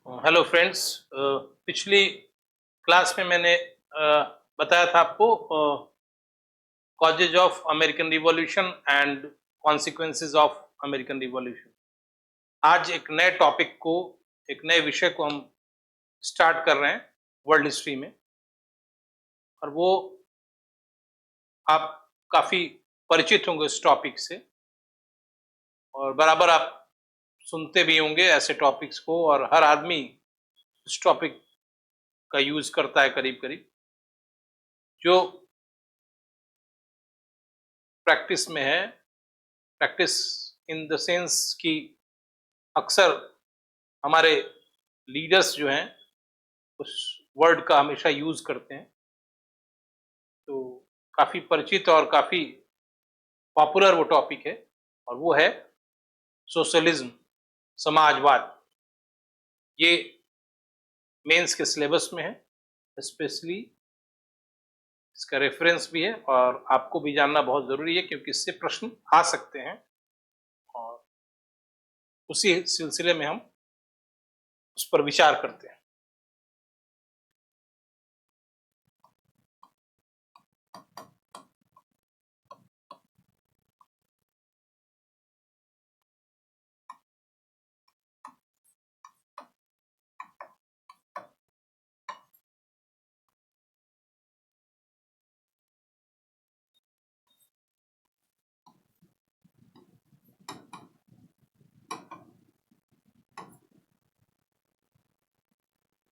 Hello friends. पिछली class में मैंने बताया था आपको causes of American revolution and consequences of American revolution. आज एक नए टॉपिक को, एक नए विषय को हम स्टार्ट कर रहे हैं वर्ल्ड हिस्ट्री में, और वो आप काफ़ी परिचित होंगे उस टॉपिक से, और बराबर आप सुनते भी होंगे ऐसे टॉपिक्स को, और हर आदमी उस टॉपिक का यूज़ करता है करीब करीब। जो प्रैक्टिस में है, प्रैक्टिस इन द सेंस कि अक्सर हमारे लीडर्स जो हैं उस वर्ड का हमेशा यूज़ करते हैं, तो काफ़ी परिचित और काफ़ी पॉपुलर वो टॉपिक है, और वो है सोशलिज्म, समाजवाद। ये मेंस के सिलेबस में है, स्पेशली इसका रेफरेंस भी है, और आपको भी जानना बहुत ज़रूरी है क्योंकि इससे प्रश्न आ सकते हैं, और उसी सिलसिले में हम उस पर विचार करते हैं।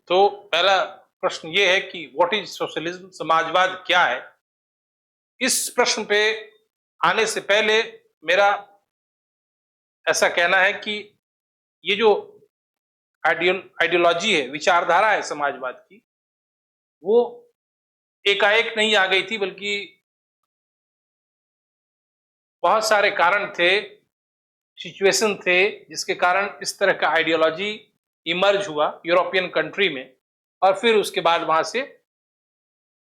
तो पहला प्रश्न ये है कि व्हाट इज सोशलिज्म, समाजवाद क्या है। इस प्रश्न पे आने से पहले मेरा ऐसा कहना है कि ये जो आइडियोलॉजी है, विचारधारा है समाजवाद की, वो एकाएक नहीं आ गई थी, बल्कि बहुत सारे कारण थे, सिचुएशन थे, जिसके कारण इस तरह का आइडियोलॉजी इमर्ज हुआ यूरोपियन कंट्री में, और फिर उसके बाद वहां से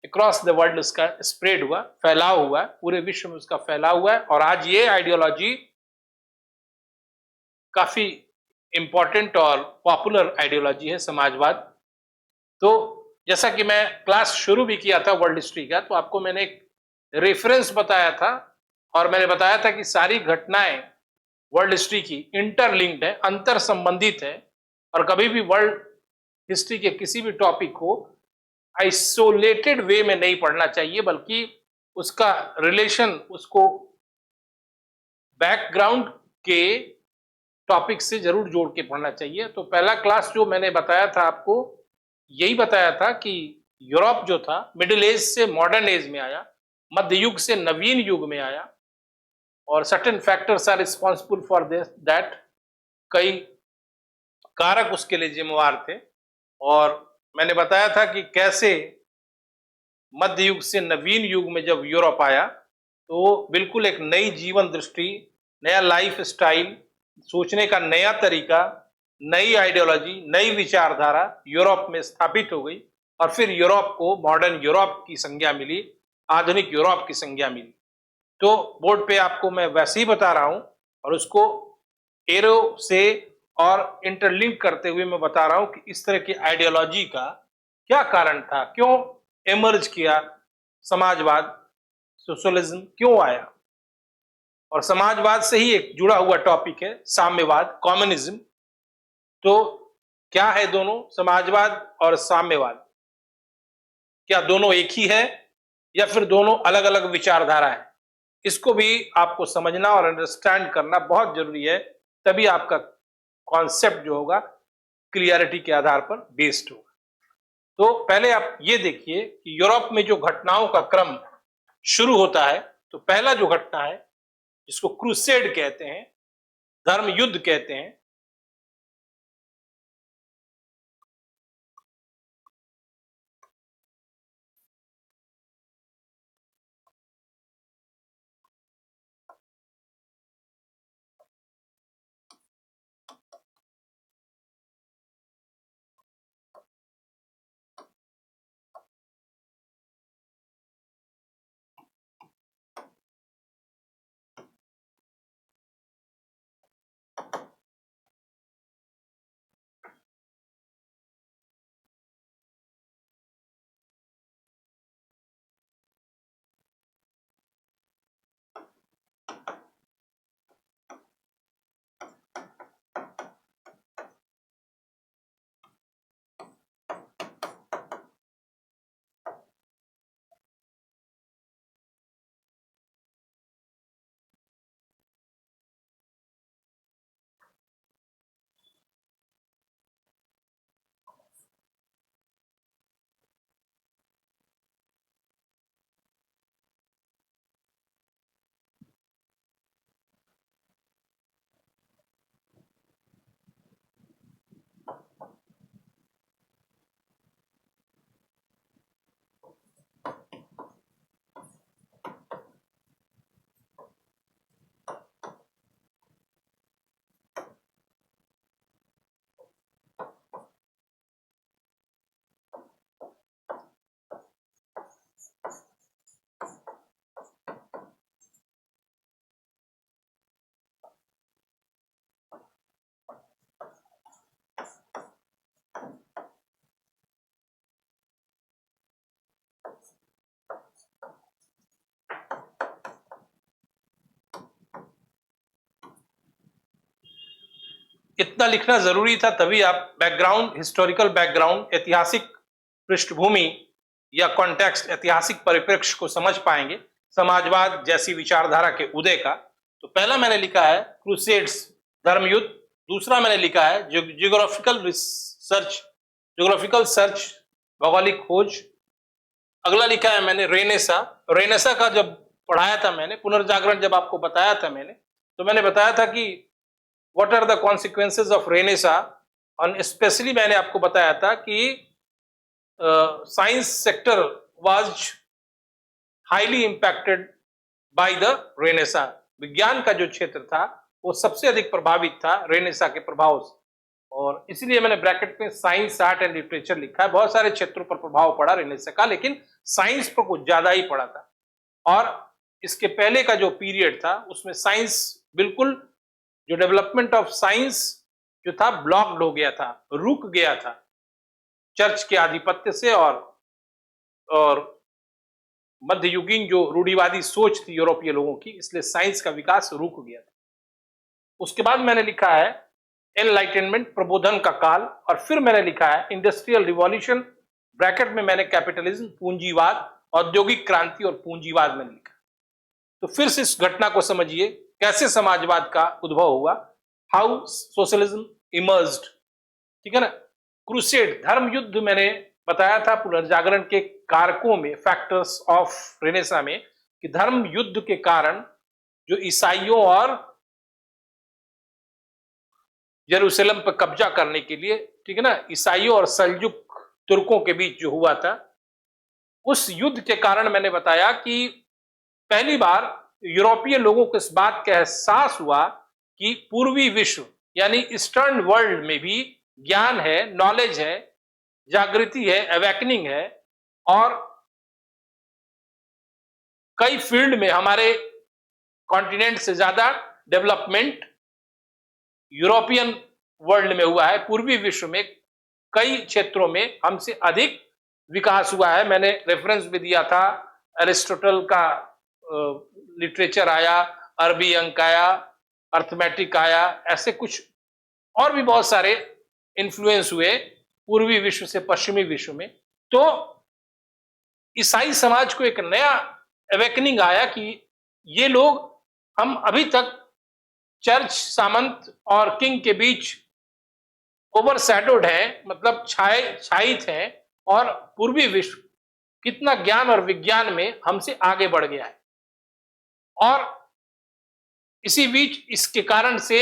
अक्रॉस द वर्ल्ड उसका स्प्रेड हुआ, फैलाव हुआ, पूरे विश्व में उसका फैलाव हुआ है। और आज ये आइडियोलॉजी काफी इंपॉर्टेंट और पॉपुलर आइडियोलॉजी है, समाजवाद। तो जैसा कि मैं क्लास शुरू भी किया था वर्ल्ड हिस्ट्री का, तो आपको मैंने एक रेफरेंस बताया था, और मैंने बताया था कि सारी घटनाएं वर्ल्ड हिस्ट्री की इंटरलिंक्ड है, अंतर संबंधित है, और कभी भी वर्ल्ड हिस्ट्री के किसी भी टॉपिक को आइसोलेटेड वे में नहीं पढ़ना चाहिए, बल्कि उसका रिलेशन, उसको बैकग्राउंड के टॉपिक से जरूर जोड़ के पढ़ना चाहिए। तो पहला क्लास जो मैंने बताया था आपको, यही बताया था कि यूरोप जो था मिडिल एज से मॉडर्न एज में आया, मध्य युग से नवीन युग में आया, और certain factors are responsible for this that, कई कारक उसके लिए जिम्मेवार थे। और मैंने बताया था कि कैसे मध्य युग से नवीन युग में जब यूरोप आया, तो बिल्कुल एक नई जीवन दृष्टि, नया लाइफ स्टाइल, सोचने का नया तरीका, नई आइडियोलॉजी, नई विचारधारा यूरोप में स्थापित हो गई, और फिर यूरोप को मॉडर्न यूरोप की संज्ञा मिली, आधुनिक यूरोप की संज्ञा मिली। तो बोर्ड पे आपको मैं वैसे ही बता रहा हूं, और उसको एरो से और इंटरलिंक करते हुए मैं बता रहा हूं कि इस तरह की आइडियोलॉजी का क्या कारण था, क्यों एमर्ज किया समाजवाद, सोशलिज्म क्यों आया। और समाजवाद से ही एक जुड़ा हुआ टॉपिक है साम्यवाद, कम्युनिज्म। तो क्या है दोनों, समाजवाद और साम्यवाद? क्या दोनों एक ही है, या फिर दोनों अलग अलग विचारधारा है? इसको भी आपको समझना और अंडरस्टैंड करना बहुत जरूरी है, तभी आपका कॉन्सेप्ट जो होगा क्लियरिटी के आधार पर बेस्ड होगा। तो पहले आप ये देखिए कि यूरोप में जो घटनाओं का क्रम शुरू होता है, तो पहला जो घटना है, जिसको क्रूसेड कहते हैं, धर्म युद्ध कहते हैं, इतना लिखना जरूरी था, तभी आप बैकग्राउंड, हिस्टोरिकल बैकग्राउंड, ऐतिहासिक पृष्ठभूमि या कॉन्टेक्स्ट, ऐतिहासिक परिप्रेक्ष्य को समझ पाएंगे समाजवाद जैसी विचारधारा के उदय का। तो पहला मैंने लिखा है क्रूसेड्स, धर्मयुद्ध। दूसरा मैंने लिखा है जियोग्राफिकल रिसर्च, जियोग्राफिकल सर्च, भौगोलिक खोज। अगला लिखा है मैंने रेनेसा। रेनेसा का जब पढ़ाया था मैंने, पुनर्जागरण जब आपको बताया था मैंने, तो मैंने बताया था कि what are the consequences of renaissance, और स्पेशली मैंने आपको बताया था कि science sector was highly impacted by the renaissance. विज्ञान का जो क्षेत्र था वो सबसे अधिक प्रभावित था रेनेसा के प्रभाव से, और इसलिए मैंने ब्रैकेट में साइंस, आर्ट एंड लिटरेचर लिखा है। बहुत सारे क्षेत्रों पर प्रभाव पड़ा रेनेसा का, लेकिन साइंस पर कुछ ज्यादा ही पड़ा था। और इसके पहले का जो पीरियड था उसमें साइंस बिल्कुल, जो डेवलपमेंट ऑफ साइंस जो था ब्लॉक्ड हो गया था, रुक गया था चर्च के आधिपत्य से, और मध्ययुगीन जो रूढ़िवादी सोच थी यूरोपीय लोगों की, इसलिए साइंस का विकास रुक गया था। उसके बाद मैंने लिखा है एनलाइटनमेंट, प्रबोधन का काल, और फिर मैंने लिखा है इंडस्ट्रियल रिवॉल्यूशन, ब्रैकेट में मैंने कैपिटलिज्म, पूंजीवाद, औद्योगिक क्रांति और पूंजीवाद मैंने लिखा। तो फिर से इस घटना को समझिए, कैसे समाजवाद का उद्भव हुआ, हाउ सोशलिज्म इमर्ज्ड, ठीक है ना। क्रूसेड, धर्म युद्ध, मैंने बताया था पुनर्जागरण के कारकों में, फैक्टर्स ऑफ रेनेसा में, कि धर्म युद्ध के कारण जो ईसाइयों और यरूशलेम पर कब्जा करने के लिए, ठीक है ना, ईसाइयों और सल्जुक तुर्कों के बीच जो हुआ था, उस युद्ध के कारण मैंने बताया कि पहली बार यूरोपीय लोगों को इस बात का एहसास हुआ कि पूर्वी विश्व यानी ईस्टर्न वर्ल्ड में भी ज्ञान है, नॉलेज है, जागृति है, अवेकनिंग है, और कई फील्ड में हमारे कॉन्टिनेंट से ज्यादा डेवलपमेंट यूरोपियन वर्ल्ड में हुआ है। पूर्वी विश्व में कई क्षेत्रों में हमसे अधिक विकास हुआ है। मैंने रेफरेंस भी दिया था, एरिस्टोटल का लिटरेचर आया, अरबी अंक आया, अर्थमेटिक आया, ऐसे कुछ और भी बहुत सारे इन्फ्लुएंस हुए पूर्वी विश्व से पश्चिमी विश्व में। तो ईसाई समाज को एक नया अवेकनिंग आया कि ये लोग, हम अभी तक चर्च, सामंत और किंग के बीच ओवरशैडोड है, मतलब छायित हैं, और पूर्वी विश्व कितना ज्ञान और विज्ञान में हमसे आगे बढ़ गया है। और इसी बीच इसके कारण से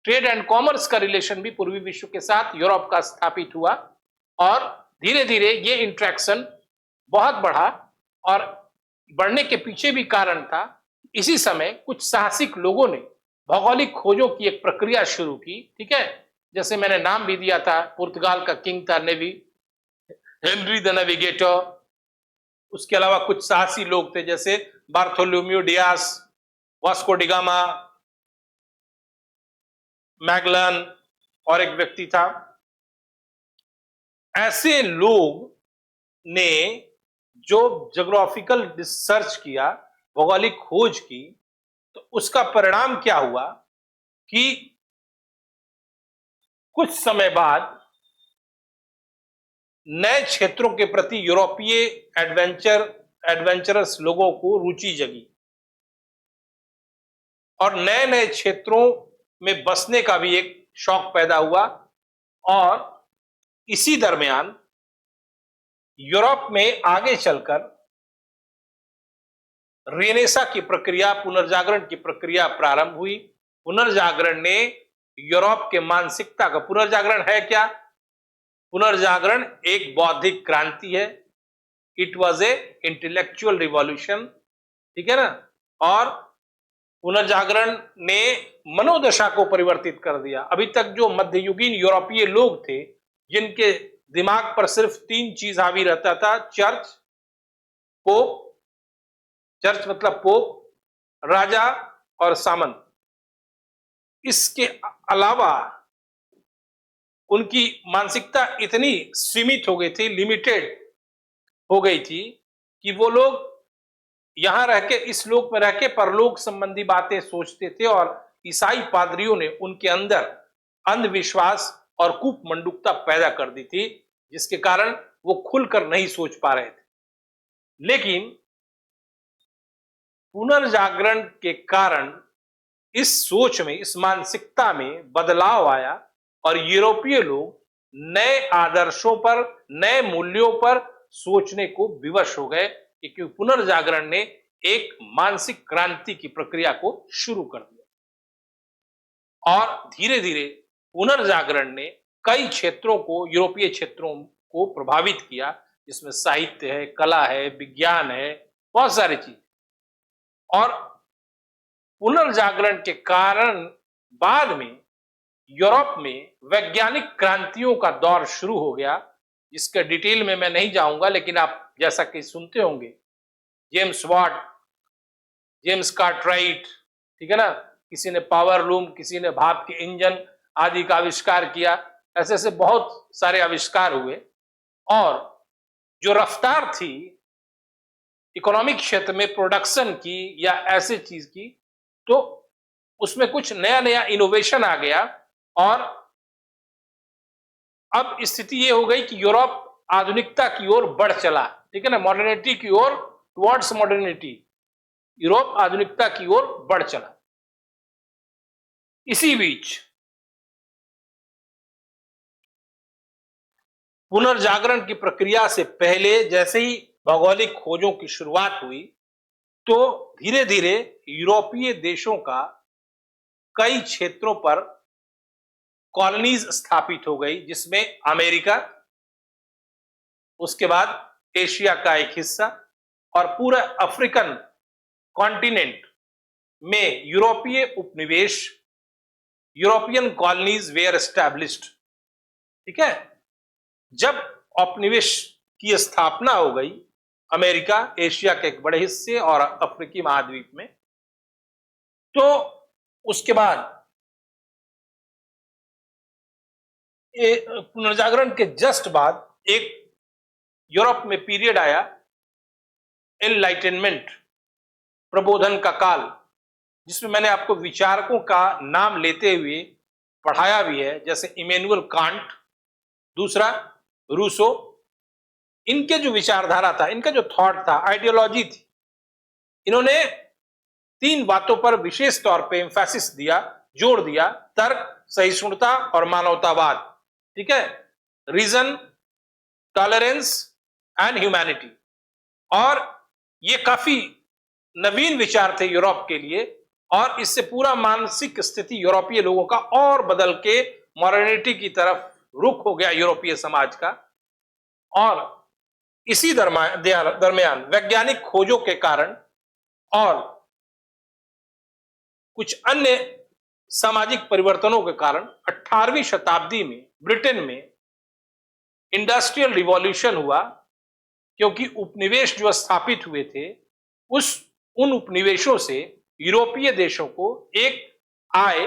ट्रेड एंड कॉमर्स का रिलेशन भी पूर्वी विश्व के साथ यूरोप का स्थापित हुआ, और धीरे धीरे ये इंट्रैक्शन बहुत बढ़ा। और बढ़ने के पीछे भी कारण था, इसी समय कुछ साहसिक लोगों ने भौगोलिक खोजों की एक प्रक्रिया शुरू की, ठीक है। जैसे मैंने नाम भी दिया था, पुर्तगाल का किंग था नेवी, हेनरी द नेविगेटर। उसके अलावा कुछ साहसी लोग थे जैसे Bartholomew Dias, Vasco da Gama, Magellan, और एक व्यक्ति था। ऐसे लोग ने जो ज्योग्राफिकल रिसर्च किया, भौगोलिक खोज की, तो उसका परिणाम क्या हुआ कि कुछ समय बाद नए क्षेत्रों के प्रति यूरोपीय एडवेंचरस लोगों को रुचि जगी, और नए नए क्षेत्रों में बसने का भी एक शौक पैदा हुआ। और इसी दरमियान यूरोप में आगे चलकर रेनेसा की प्रक्रिया, पुनर्जागरण की प्रक्रिया प्रारंभ हुई। पुनर्जागरण ने यूरोप के मानसिकता का, पुनर्जागरण है क्या? पुनर्जागरण एक बौद्धिक क्रांति है। It was a intellectual revolution, ठीक है ना। और पुनर्जागरण ने मनोदशा को परिवर्तित कर दिया। अभी तक जो मध्ययुगीन यूरोपीय लोग थे, जिनके दिमाग पर सिर्फ तीन चीज हावी रहता था, चर्च, पोप, चर्च मतलब पोप, राजा और सामंत, इसके अलावा उनकी मानसिकता इतनी सीमित हो गई थी, लिमिटेड हो गई थी, कि वो लोग यहां रह के, इस लोक में रह के परलोक संबंधी बातें सोचते थे। और ईसाई पादरियों ने उनके अंदर अंधविश्वास और कूपमंडूकता पैदा कर दी थी, जिसके कारण वो खुलकर नहीं सोच पा रहे थे। लेकिन पुनर्जागरण के कारण इस सोच में, इस मानसिकता में बदलाव आया और यूरोपीय लोग नए आदर्शों पर, नए मूल्यों पर सोचने को विवश हो गए, क्योंकि पुनर्जागरण ने एक मानसिक क्रांति की प्रक्रिया को शुरू कर दिया। और धीरे धीरे पुनर्जागरण ने कई क्षेत्रों को, यूरोपीय क्षेत्रों को प्रभावित किया, जिसमें साहित्य है, कला है, विज्ञान है, बहुत सारी चीज। और पुनर्जागरण के कारण बाद में यूरोप में वैज्ञानिक क्रांतियों का दौर शुरू हो गया, जिसके डिटेल में मैं नहीं जाऊंगा, लेकिन आप जैसा कि सुनते होंगे, जेम्स वाट, जेम्स कार्टराइट, ठीक है ना, किसी ने पावर लूम, किसी ने भाप के इंजन आदि का आविष्कार किया। ऐसे ऐसे बहुत सारे आविष्कार हुए और जो रफ्तार थी इकोनॉमिक क्षेत्र में प्रोडक्शन की या ऐसे चीज की, तो उसमें कुछ नया नया इनोवेशन आ गया। और अब स्थिति ये हो गई कि यूरोप आधुनिकता की ओर बढ़ चला, ठीक है ना, मॉडर्निटी की ओर, टुवर्ड्स मॉडर्निटी, यूरोप आधुनिकता की ओर बढ़ चला। इसी बीच पुनर्जागरण की प्रक्रिया से पहले जैसे ही भौगोलिक खोजों की शुरुआत हुई, तो धीरे धीरे यूरोपीय देशों का कई क्षेत्रों पर कॉलोनीज स्थापित हो गई, जिसमें अमेरिका, उसके बाद एशिया का एक हिस्सा और पूरा अफ्रीकन कॉन्टिनेंट में यूरोपीय उपनिवेश, यूरोपियन कॉलोनीज वेयर एस्टैब्लिश्ड। ठीक है, जब उपनिवेश की स्थापना हो गई अमेरिका, एशिया के एक बड़े हिस्से और अफ्रीकी महाद्वीप में, तो उसके बाद पुनर्जागरण के जस्ट बाद एक यूरोप में पीरियड आया, एनलाइटनमेंट, प्रबोधन का काल, जिसमें मैंने आपको विचारकों का नाम लेते हुए पढ़ाया भी है, जैसे इमैनुअल कांट, दूसरा रूसो। इनके जो विचारधारा था, इनका जो थॉट था, आइडियोलॉजी थी, इन्होंने तीन बातों पर विशेष तौर पे एम्फेसिस दिया, जोर दिया: तर्क, सहिष्णुता और मानवतावाद। ठीक है, रीजन, टॉलरेंस एंड ह्यूमैनिटी। और ये काफी नवीन विचार थे यूरोप के लिए, और इससे पूरा मानसिक स्थिति यूरोपीय लोगों का और बदल के मॉडर्निटी की तरफ रुख हो गया यूरोपीय समाज का। और इसी दरमियान वैज्ञानिक खोजों के कारण और कुछ अन्य सामाजिक परिवर्तनों के कारण 18वीं शताब्दी में ब्रिटेन में इंडस्ट्रियल रिवॉल्यूशन हुआ, क्योंकि उपनिवेश जो स्थापित हुए थे, उन उपनिवेशों से यूरोपीय देशों को एक आय,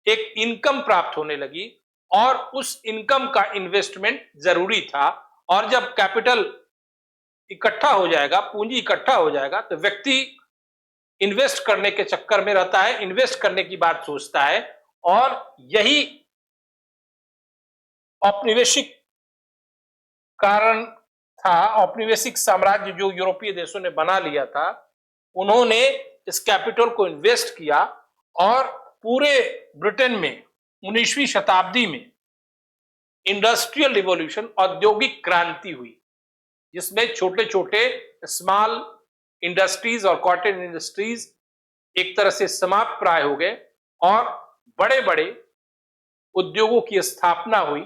एक इनकम प्राप्त होने लगी, और उस इनकम का इन्वेस्टमेंट जरूरी था। और जब कैपिटल इकट्ठा हो जाएगा, पूंजी इकट्ठा हो जाएगा, तो व्यक्ति इन्वेस्ट करने के चक्कर में रहता है, इन्वेस्ट करने की बात सोचता है। और यही औपनिवेशिक कारण था, औपनिवेशिक साम्राज्य जो यूरोपीय देशों ने बना लिया था, उन्होंने इस कैपिटल को इन्वेस्ट किया, और पूरे ब्रिटेन में 19वीं शताब्दी में इंडस्ट्रियल रिवॉल्यूशन, औद्योगिक क्रांति हुई, जिसमें छोटे छोटे स्मॉल इंडस्ट्रीज और कॉटेज इंडस्ट्रीज एक तरह से समाप्त प्राय हो गए, और बड़े बड़े उद्योगों की स्थापना हुई,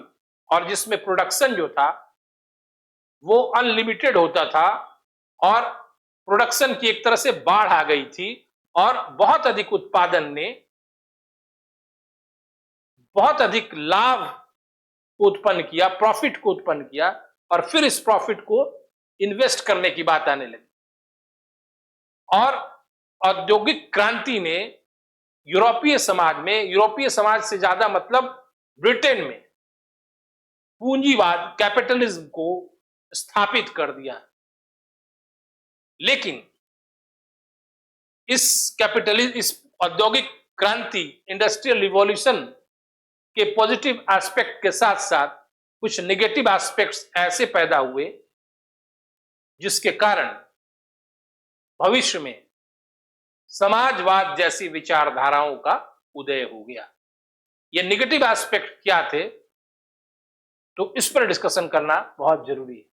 और जिसमें प्रोडक्शन जो था वो अनलिमिटेड होता था, और प्रोडक्शन की एक तरह से बाढ़ आ गई थी, और बहुत अधिक उत्पादन ने बहुत अधिक लाभ को उत्पन्न किया, प्रॉफिट को उत्पन्न किया, और फिर इस प्रॉफिट को इन्वेस्ट करने की बात आने लगी। और औद्योगिक क्रांति ने यूरोपीय समाज में, यूरोपीय समाज से ज्यादा मतलब ब्रिटेन में, पूंजीवाद, कैपिटलिज्म को स्थापित कर दिया। लेकिन इस औद्योगिक क्रांति, इंडस्ट्रियल रिवॉल्यूशन के पॉजिटिव एस्पेक्ट के साथ साथ कुछ नेगेटिव एस्पेक्ट्स ऐसे पैदा हुए जिसके कारण भविष्य में समाजवाद जैसी विचारधाराओं का उदय हो गया। ये नेगेटिव एस्पेक्ट क्या थे, तो इस पर डिस्कशन करना बहुत जरूरी है।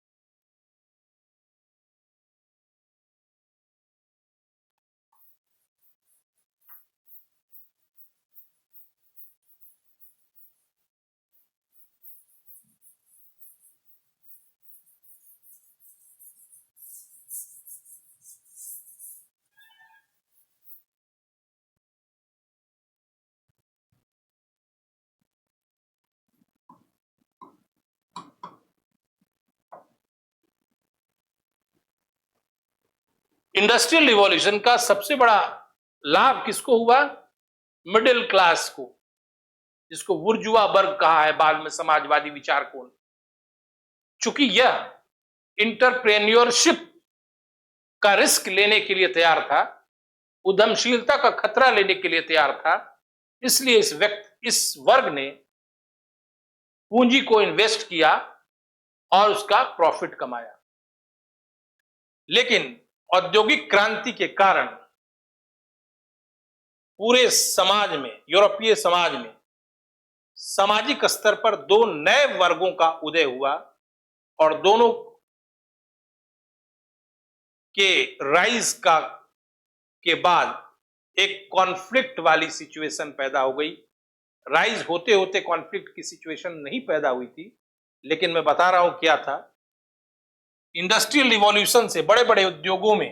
इंडस्ट्रियल रिवॉल्यूशन का सबसे बड़ा लाभ किसको हुआ? मिडिल क्लास को, जिसको बुर्जुआ वर्ग कहा है बाद में समाजवादी विचारकों ने। चूंकि यह इंटरप्रेन्योरशिप का रिस्क लेने के लिए तैयार था, उद्यमशीलता का खतरा लेने के लिए तैयार था, इसलिए इस वर्ग ने पूंजी को इन्वेस्ट किया और उसका प्रॉफिट कमाया। लेकिन औद्योगिक क्रांति के कारण पूरे समाज में, यूरोपीय समाज में सामाजिक स्तर पर दो नए वर्गों का उदय हुआ और दोनों के राइज के बाद एक कॉन्फ्लिक्ट वाली सिचुएशन पैदा हो गई। राइज होते होते कॉन्फ्लिक्ट की सिचुएशन नहीं पैदा हुई थी, लेकिन मैं बता रहा हूं क्या था। इंडस्ट्रियल रिवॉल्यूशन से बड़े बड़े उद्योगों में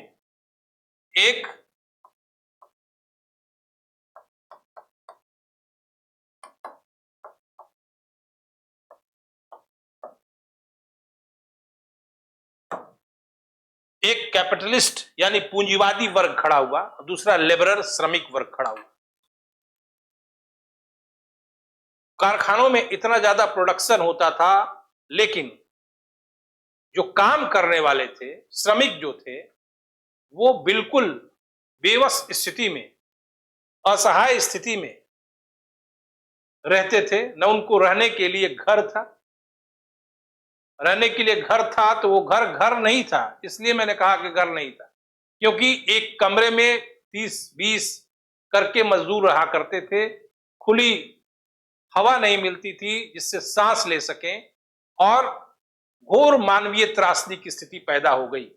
एक कैपिटलिस्ट यानी पूंजीवादी वर्ग खड़ा हुआ, दूसरा लेबरर श्रमिक वर्ग खड़ा हुआ। कारखानों में इतना ज्यादा प्रोडक्शन होता था, लेकिन जो काम करने वाले थे, श्रमिक जो थे, वो बिल्कुल बेबस स्थिति में, असहाय स्थिति में रहते थे। न उनको रहने के लिए घर था, रहने के लिए घर था तो वो घर नहीं था। इसलिए मैंने कहा कि घर नहीं था, क्योंकि एक कमरे में 30-20 करके मजदूर रहा करते थे। खुली हवा नहीं मिलती थी जिससे सांस ले सकें, और घोर मानवीय त्रासदी की स्थिति पैदा हो गई।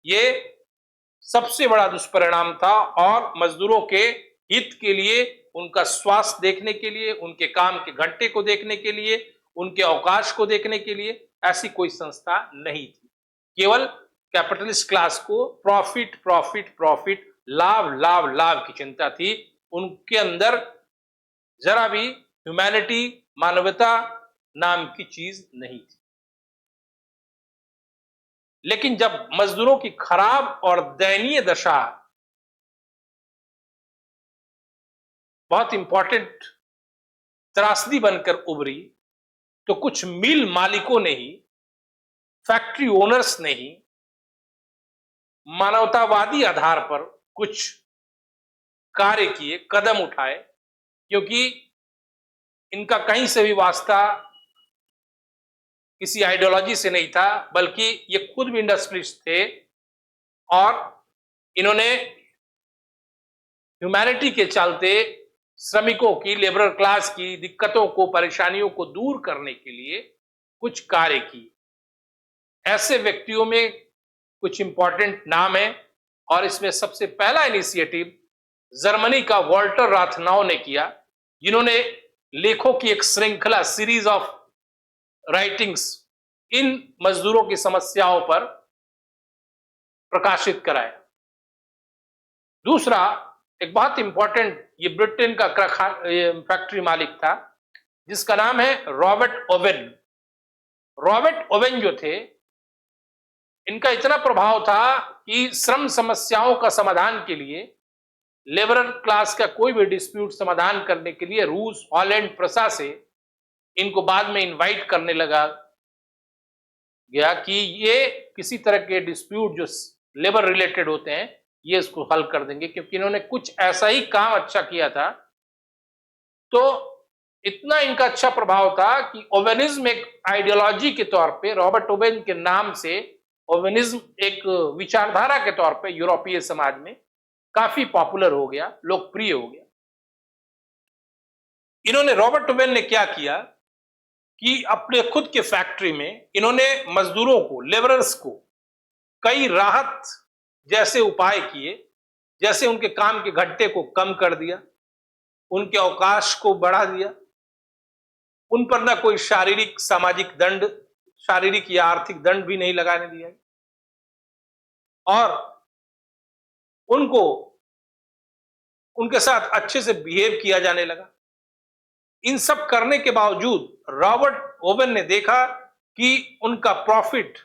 ये सबसे बड़ा दुष्परिणाम था, और मजदूरों के हित के लिए, उनका स्वास्थ्य देखने के लिए, उनके काम के घंटे को देखने के लिए, उनके अवकाश को देखने के लिए ऐसी कोई संस्था नहीं थी। केवल कैपिटलिस्ट क्लास को प्रॉफिट प्रॉफिट प्रॉफिट, लाभ लाभ लाभ की चिंता थी। उनके अंदर जरा भी ह्यूमैनिटी, मानवता नाम की चीज नहीं थी। लेकिन जब मजदूरों की खराब और दयनीय दशा बहुत इंपॉर्टेंट त्रासदी बनकर उभरी, तो कुछ मिल मालिकों ने ही, फैक्ट्री ओनर्स ने ही मानवतावादी आधार पर कुछ कार्य किए, कदम उठाए, क्योंकि इनका कहीं से भी वास्ता किसी आइडियोलॉजी से नहीं था, बल्कि ये खुद भी इंडस्ट्रियलिस्ट थे, और इन्होंने ह्यूमैनिटी के चलते श्रमिकों की, लेबर क्लास की दिक्कतों को, परेशानियों को दूर करने के लिए कुछ कार्य किए। ऐसे व्यक्तियों में कुछ इंपॉर्टेंट नाम है, और इसमें सबसे पहला इनिशिएटिव जर्मनी का वॉल्टर राथनाउ ने किया, जिन्होंने लेखों की एक श्रृंखला, सीरीज ऑफ राइटिंग्स इन मजदूरों की समस्याओं पर प्रकाशित कराया। दूसरा एक बहुत इंपॉर्टेंट, ये ब्रिटेन का फैक्ट्री मालिक था, जिसका नाम है रॉबर्ट ओवेन। रॉबर्ट ओवेन जो थे, इनका इतना प्रभाव था कि श्रम समस्याओं का समाधान के लिए, लेबर क्लास का कोई भी डिस्प्यूट समाधान करने के लिए रूस, हॉलैंड, प्रसा से इनको बाद में इनवाइट करने लगा गया कि ये किसी तरह के डिस्प्यूट जो लेबर रिलेटेड होते हैं, ये इसको हल कर देंगे, क्योंकि इन्होंने कुछ ऐसा ही काम अच्छा किया था। तो इतना इनका अच्छा प्रभाव था कि ओवेनिज्म एक आइडियोलॉजी के तौर पे, रॉबर्ट ओवेन के नाम से ओवेनिज्म एक विचारधारा के तौर पे यूरोपीय समाज में काफी पॉपुलर हो गया, लोकप्रिय हो गया। इन्होंने, रॉबर्ट ओवेन ने क्या किया कि अपने खुद के फैक्ट्री में इन्होंने मजदूरों को, लेबरर्स को कई राहत जैसे उपाय किए, जैसे उनके काम के घंटे को कम कर दिया, उनके अवकाश को बढ़ा दिया, उन पर ना कोई शारीरिक सामाजिक दंड, शारीरिक या आर्थिक दंड भी नहीं लगाने दिया, और उनको उनके साथ अच्छे से बिहेव किया जाने लगा। इन सब करने के बावजूद रॉबर्ट ओवेन ने देखा कि उनका प्रॉफिट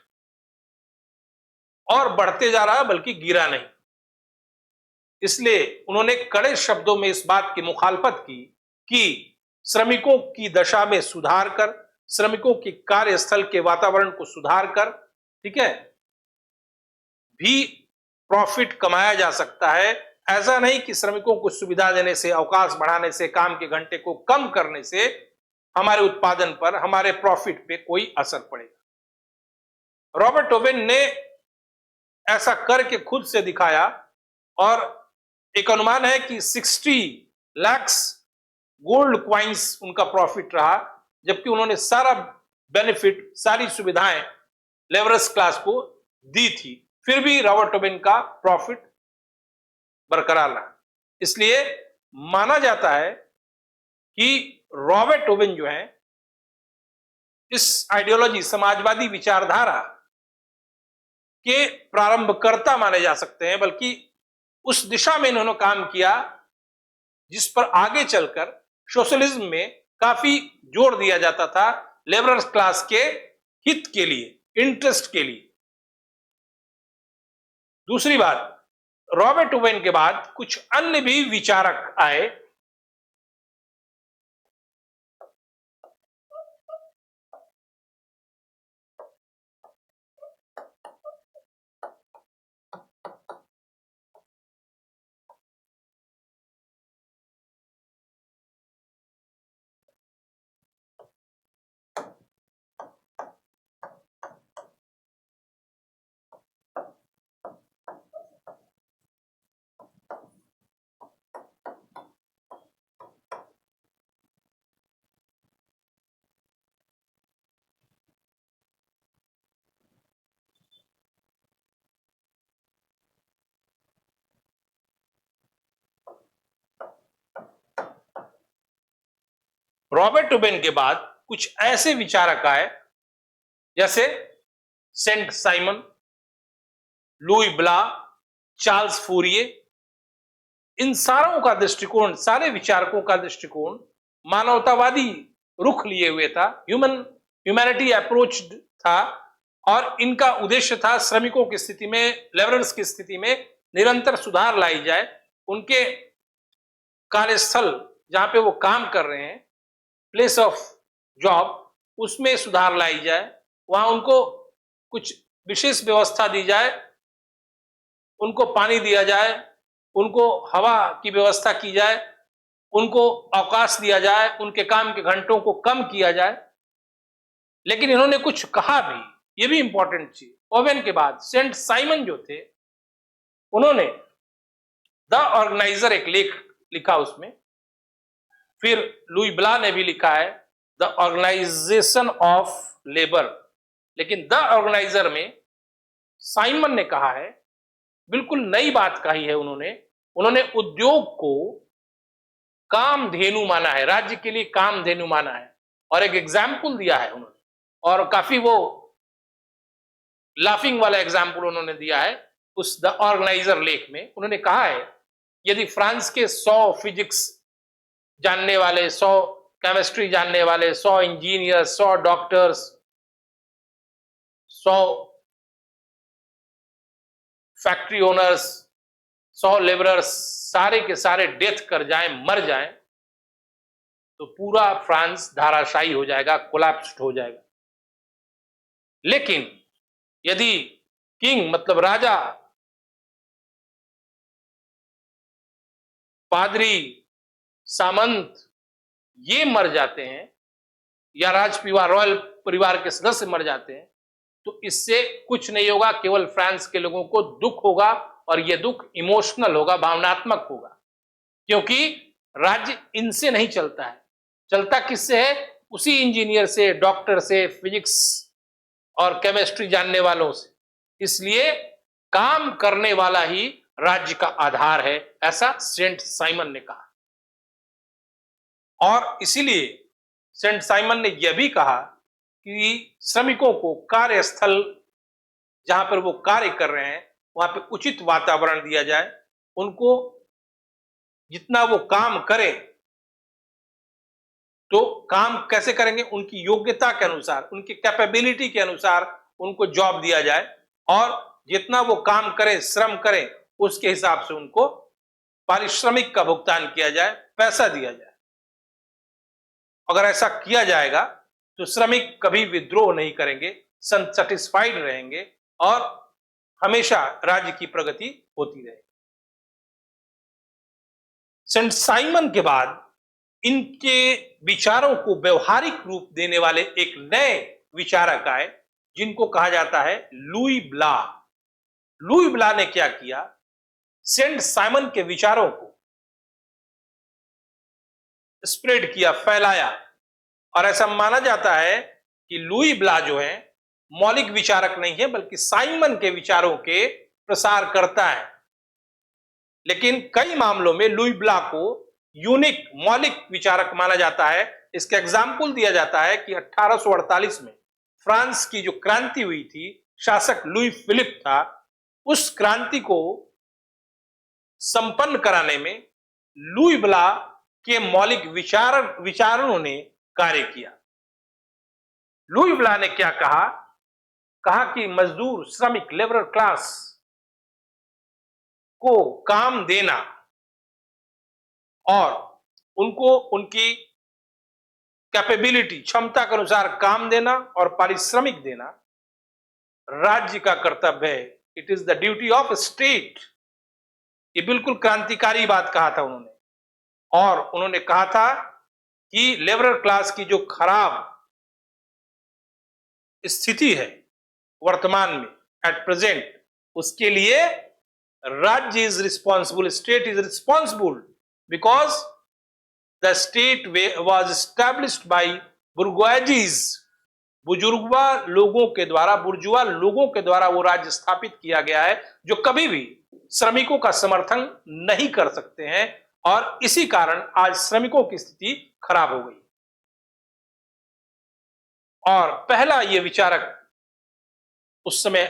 और बढ़ते जा रहा, बल्कि गिरा नहीं। इसलिए उन्होंने कड़े शब्दों में इस बात की मुखालफत की कि श्रमिकों की दशा में सुधार कर, श्रमिकों की कार्यस्थल के वातावरण को सुधार कर, ठीक है, भी प्रॉफिट कमाया जा सकता है। ऐसा नहीं कि श्रमिकों को सुविधा देने से, अवकाश बढ़ाने से, काम के घंटे को कम करने से हमारे उत्पादन पर, हमारे प्रॉफिट पे कोई असर पड़ेगा। रॉबर्ट ओवेन ने ऐसा करके खुद से दिखाया, और एक अनुमान है कि 60 लाख गोल्ड क्वाइंस उनका प्रॉफिट रहा, जबकि उन्होंने सारा बेनिफिट, सारी सुविधाएं लेबरर्स क्लास को दी थी, फिर भी रॉबर्ट ओवेन का प्रॉफिट बरकरार रहा। इसलिए माना जाता है कि रॉबर्ट ओवेन जो है इस आइडियोलॉजी, समाजवादी विचारधारा के प्रारंभकर्ता माने जा सकते हैं, बल्कि उस दिशा में इन्होंने काम किया जिस पर आगे चलकर सोशलिज्म में काफी जोर दिया जाता था, लेबरर्स क्लास के हित के लिए, इंटरेस्ट के लिए। दूसरी बात, रॉबर्ट ओवेन के बाद कुछ अन्य भी विचारक आए। रॉबर्ट ओवेन के बाद कुछ ऐसे विचारक आए जैसे Saint Simon, Louis Blanc, Charles Fourier. इन सारों का दृष्टिकोण, सारे विचारकों का दृष्टिकोण मानवतावादी रुख लिए हुए था, ह्यूमैनिटी अप्रोच था, और इनका उद्देश्य था श्रमिकों की स्थिति में, लेबरर्स की स्थिति में निरंतर सुधार लाई जाए। उनके कार्यस्थल जहां पे वो काम कर रहे हैं, प्लेस ऑफ जॉब, उसमें सुधार लाई जाए, वहां उनको कुछ विशेष व्यवस्था दी जाए, उनको पानी दिया जाए, उनको हवा की व्यवस्था की जाए, उनको अवकाश दिया जाए, उनके काम के घंटों को कम किया जाए। लेकिन इन्होंने कुछ कहा भी, ये भी इंपॉर्टेंट चीज। ओवेन के बाद सेंट साइमन जो थे, उन्होंने द ऑर्गेनाइजर एक लेख लिखा उसमें, फिर लुई ब्ला ने भी लिखा है द ऑर्गेनाइजेशन ऑफ लेबर। लेकिन द ऑर्गेनाइजर में साइमन ने कहा है, बिल्कुल नई बात कही है उन्होंने उद्योग को कामधेनु माना है, राज्य के लिए कामधेनु माना है, और एक एग्जाम्पल दिया है उन्होंने, और काफी वो लाफिंग वाला एग्जाम्पल उन्होंने दिया है उस द ऑर्गेनाइजर लेख में। उन्होंने कहा है यदि फ्रांस के 100 फिजिक्स जानने वाले, 100 केमिस्ट्री जानने वाले, 100 engineers, 100 doctors, 100 factory owners, 100 labourers सारे के सारे डेथ कर जाएं, मर जाएं, तो पूरा फ्रांस धाराशायी हो जाएगा, कोलैप्स्ड हो जाएगा। लेकिन यदि किंग मतलब राजा, पादरी, सामंत, ये मर जाते हैं या राज परिवार रॉयल परिवार के सदस्य मर जाते हैं, तो इससे कुछ नहीं होगा, केवल फ्रांस के लोगों को दुख होगा, और यह दुख इमोशनल होगा, भावनात्मक होगा, क्योंकि राज्य इनसे नहीं चलता है। चलता किससे है? उसी इंजीनियर से, डॉक्टर से, फिजिक्स और केमिस्ट्री जानने वालों से। इसलिए काम करने वाला ही राज्य का आधार है, ऐसा सेंट साइमन ने कहा। और इसीलिए सेंट साइमन ने यह भी कहा कि श्रमिकों को कार्यस्थल जहां पर वो कार्य कर रहे हैं वहां पे उचित वातावरण दिया जाए, उनको जितना वो काम करें तो काम कैसे करेंगे, उनकी योग्यता के अनुसार, उनकी कैपेबिलिटी के अनुसार उनको जॉब दिया जाए, और जितना वो काम करें, श्रम करें, उसके हिसाब से उनको पारिश्रमिक का भुगतान किया जाए, पैसा दिया जाए। अगर ऐसा किया जाएगा तो श्रमिक कभी विद्रोह नहीं करेंगे, सेटिस्फाइड रहेंगे और हमेशा राज्य की प्रगति होती रहेगी। सेंट साइमन के बाद इनके विचारों को व्यवहारिक रूप देने वाले एक नए विचारक आए, जिनको कहा जाता है लुई ब्ला। लुई ब्ला ने क्या किया? सेंट साइमन के विचारों को स्प्रेड किया, फैलाया, और ऐसा माना जाता है कि लुई ब्ला जो है मौलिक विचारक नहीं है, बल्कि साइमन के विचारों के प्रसार करता है। लेकिन कई मामलों में लुई ब्ला को यूनिक, मौलिक विचारक माना जाता है। इसका एग्जाम्पल दिया जाता है कि 1848 में फ्रांस की जो क्रांति हुई थी, शासक लुई फिलिप था, उस क्रांति को संपन्न कराने में लुई ब्ला के मौलिक विचारों ने कार्य किया। लुई ब्ला ने क्या कहा? कहा कि मजदूर, श्रमिक, लेबर क्लास को काम देना और उनको उनकी कैपेबिलिटी, क्षमता के अनुसार काम देना और पारिश्रमिक देना राज्य का कर्तव्य है। It is the duty of state. ये बिल्कुल क्रांतिकारी बात कहा था उन्होंने। और उन्होंने कहा था कि लेबर क्लास की जो खराब स्थिति है वर्तमान में, एट प्रेजेंट, उसके लिए राज्य is responsible, state is responsible, because the state was established by bourgeoisies. बुजुर्गवा लोगों के द्वारा, बुर्जुआ लोगों के द्वारा वो राज्य स्थापित किया गया है, जो कभी भी श्रमिकों का समर्थन नहीं कर सकते हैं, और इसी कारण आज श्रमिकों की स्थिति खराब हो गई। और पहला ये विचारक उस समय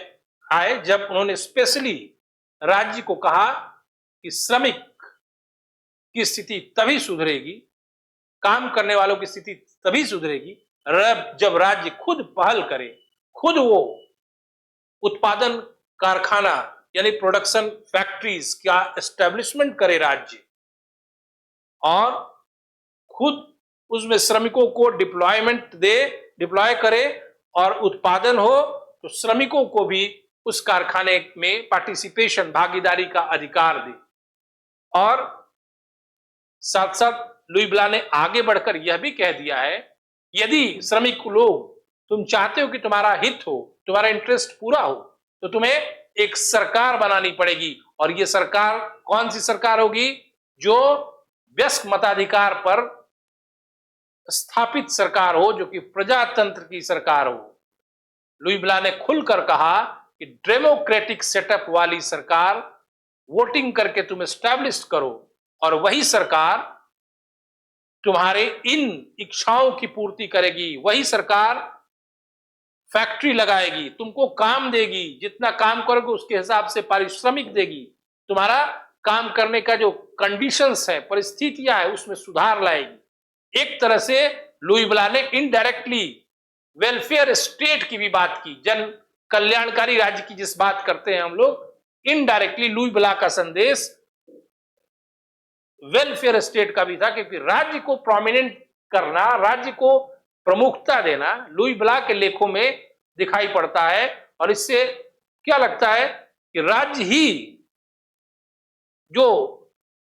आए जब उन्होंने स्पेशली राज्य को कहा कि श्रमिक की स्थिति तभी सुधरेगी, काम करने वालों की स्थिति तभी सुधरेगी जब राज्य खुद पहल करे, खुद वो उत्पादन कारखाना यानी प्रोडक्शन फैक्ट्रीज का एस्टेब्लिशमेंट करे राज्य, और खुद उसमें श्रमिकों को डिप्लॉय करे और उत्पादन हो, तो श्रमिकों को भी उस कारखाने में पार्टिसिपेशन, भागीदारी का अधिकार दे। और साथ साथ लुई ब्ला ने आगे बढ़कर यह भी कह दिया है, यदि श्रमिक लोग, तुम चाहते हो कि तुम्हारा हित हो, तुम्हारा इंटरेस्ट पूरा हो, तो तुम्हें एक सरकार बनानी पड़ेगी। और यह सरकार कौन सी सरकार होगी? जो वयस्क मताधिकार पर स्थापित सरकार हो, जो कि प्रजातंत्र की सरकार हो। लुई ब्ला ने खुलकर कहा कि डेमोक्रेटिक सेटअप वाली सरकार वोटिंग करके तुम एस्टैब्लिश करो, और वही सरकार तुम्हारे इन इच्छाओं की पूर्ति करेगी। वही सरकार फैक्ट्री लगाएगी, तुमको काम देगी, जितना काम करोगे उसके हिसाब से पारिश्रमिक देगी, तुम्हारा काम करने का जो कंडीशंस है, परिस्थितियां है, उसमें सुधार लाएगी। एक तरह से लुई ब्ला ने इनडायरेक्टली वेलफेयर स्टेट की भी बात की, जन कल्याणकारी राज्य की जिस बात करते हैं हम लोग, इनडायरेक्टली लुई ब्ला का संदेश वेलफेयर स्टेट का भी था, क्योंकि राज्य को प्रोमिनेंट करना, राज्य को प्रमुखता देना लुई ब्ला के लेखों में दिखाई पड़ता है। और इससे क्या लगता है कि राज्य ही जो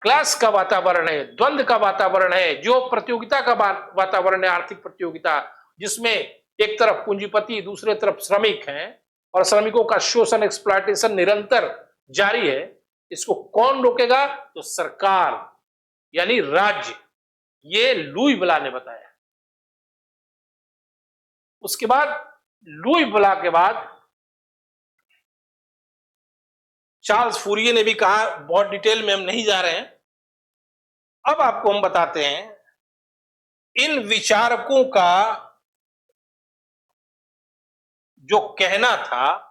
क्लास का वातावरण है, द्वंद्व का वातावरण है, जो प्रतियोगिता का वातावरण है, आर्थिक प्रतियोगिता, जिसमें एक तरफ पूंजीपति दूसरे तरफ श्रमिक हैं और श्रमिकों का शोषण एक्सप्लॉयटेशन निरंतर जारी है, इसको कौन रोकेगा? तो सरकार यानी राज्य। ये लुई ब्ला ने बताया। उसके बाद लुई ब्ला के बाद चार्ल्स फूरिये ने भी कहा, बहुत डिटेल में हम नहीं जा रहे हैं। अब आपको हम बताते हैं इन विचारकों का जो कहना था,